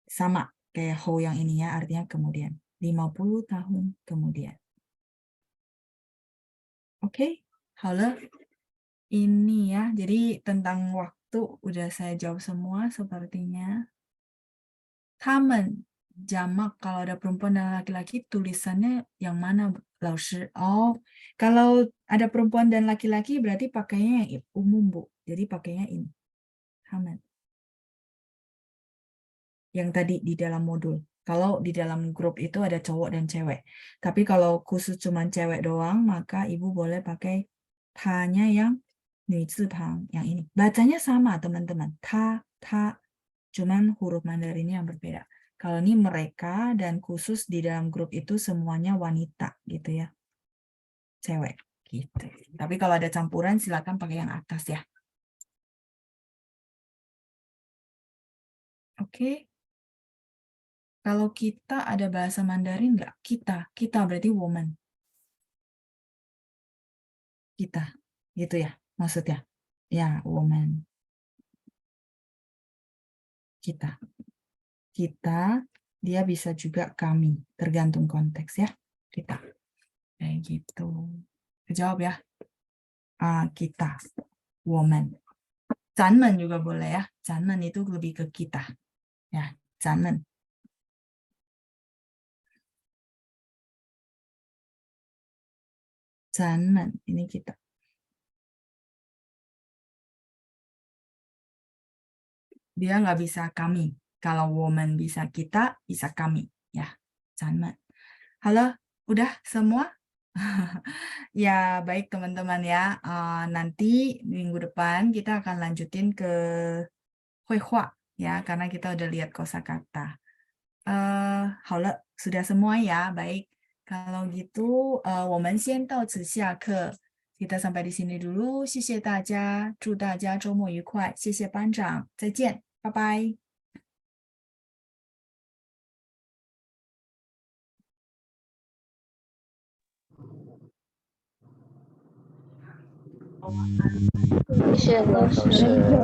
Speaker 1: Sama kayak ho yang ini ya. Artinya kemudian. 50 tahun kemudian. Oke, halo. Ini ya, jadi tentang waktu udah saya jawab semua sepertinya. Tamen, jamak kalau ada perempuan dan laki-laki tulisannya yang mana, Laoshi? Oh, kalau ada perempuan dan laki-laki berarti pakainya yang umum, Bu. Jadi pakainya ini. Tamen. Yang tadi di dalam modul. Kalau di dalam grup itu ada cowok dan cewek. Tapi kalau khusus cuman cewek doang, maka ibu boleh pakai ta-nya yang nui zipang, yang ini. Bacanya sama, teman-teman. Ta, ta. Cuman huruf Mandarinnya yang berbeda. Kalau ini mereka dan khusus di dalam grup itu semuanya wanita gitu ya. Cewek gitu. Tapi kalau ada campuran silakan pakai yang atas ya. Oke. Kalau kita ada bahasa Mandarin nggak? Kita berarti woman. Kita, gitu ya maksudnya. Ya, woman. Kita. Kita, dia bisa juga kami, tergantung konteks ya. Kita. Kayak gitu. Jawab ya. Kita. Woman. 咱们 juga boleh ya. 咱们 itu lebih ke kita. Ya, 咱们. Ini kita. Dia nggak bisa kami. Kalau woman bisa kita, bisa kami. Ya, 咱们. Halo, udah semua? Ya, baik teman-teman ya. Nanti minggu depan kita akan lanjutin ke Huihua ya, karena kita udah lihat kosakata. Halo, sudah semua ya. Baik. Kalau gitu, 我们先到此下课. Kita sampai di sini dulu. 谢谢大家，祝大家周末愉快。谢谢班长，再见，拜拜。
Speaker 5: 谢谢老师。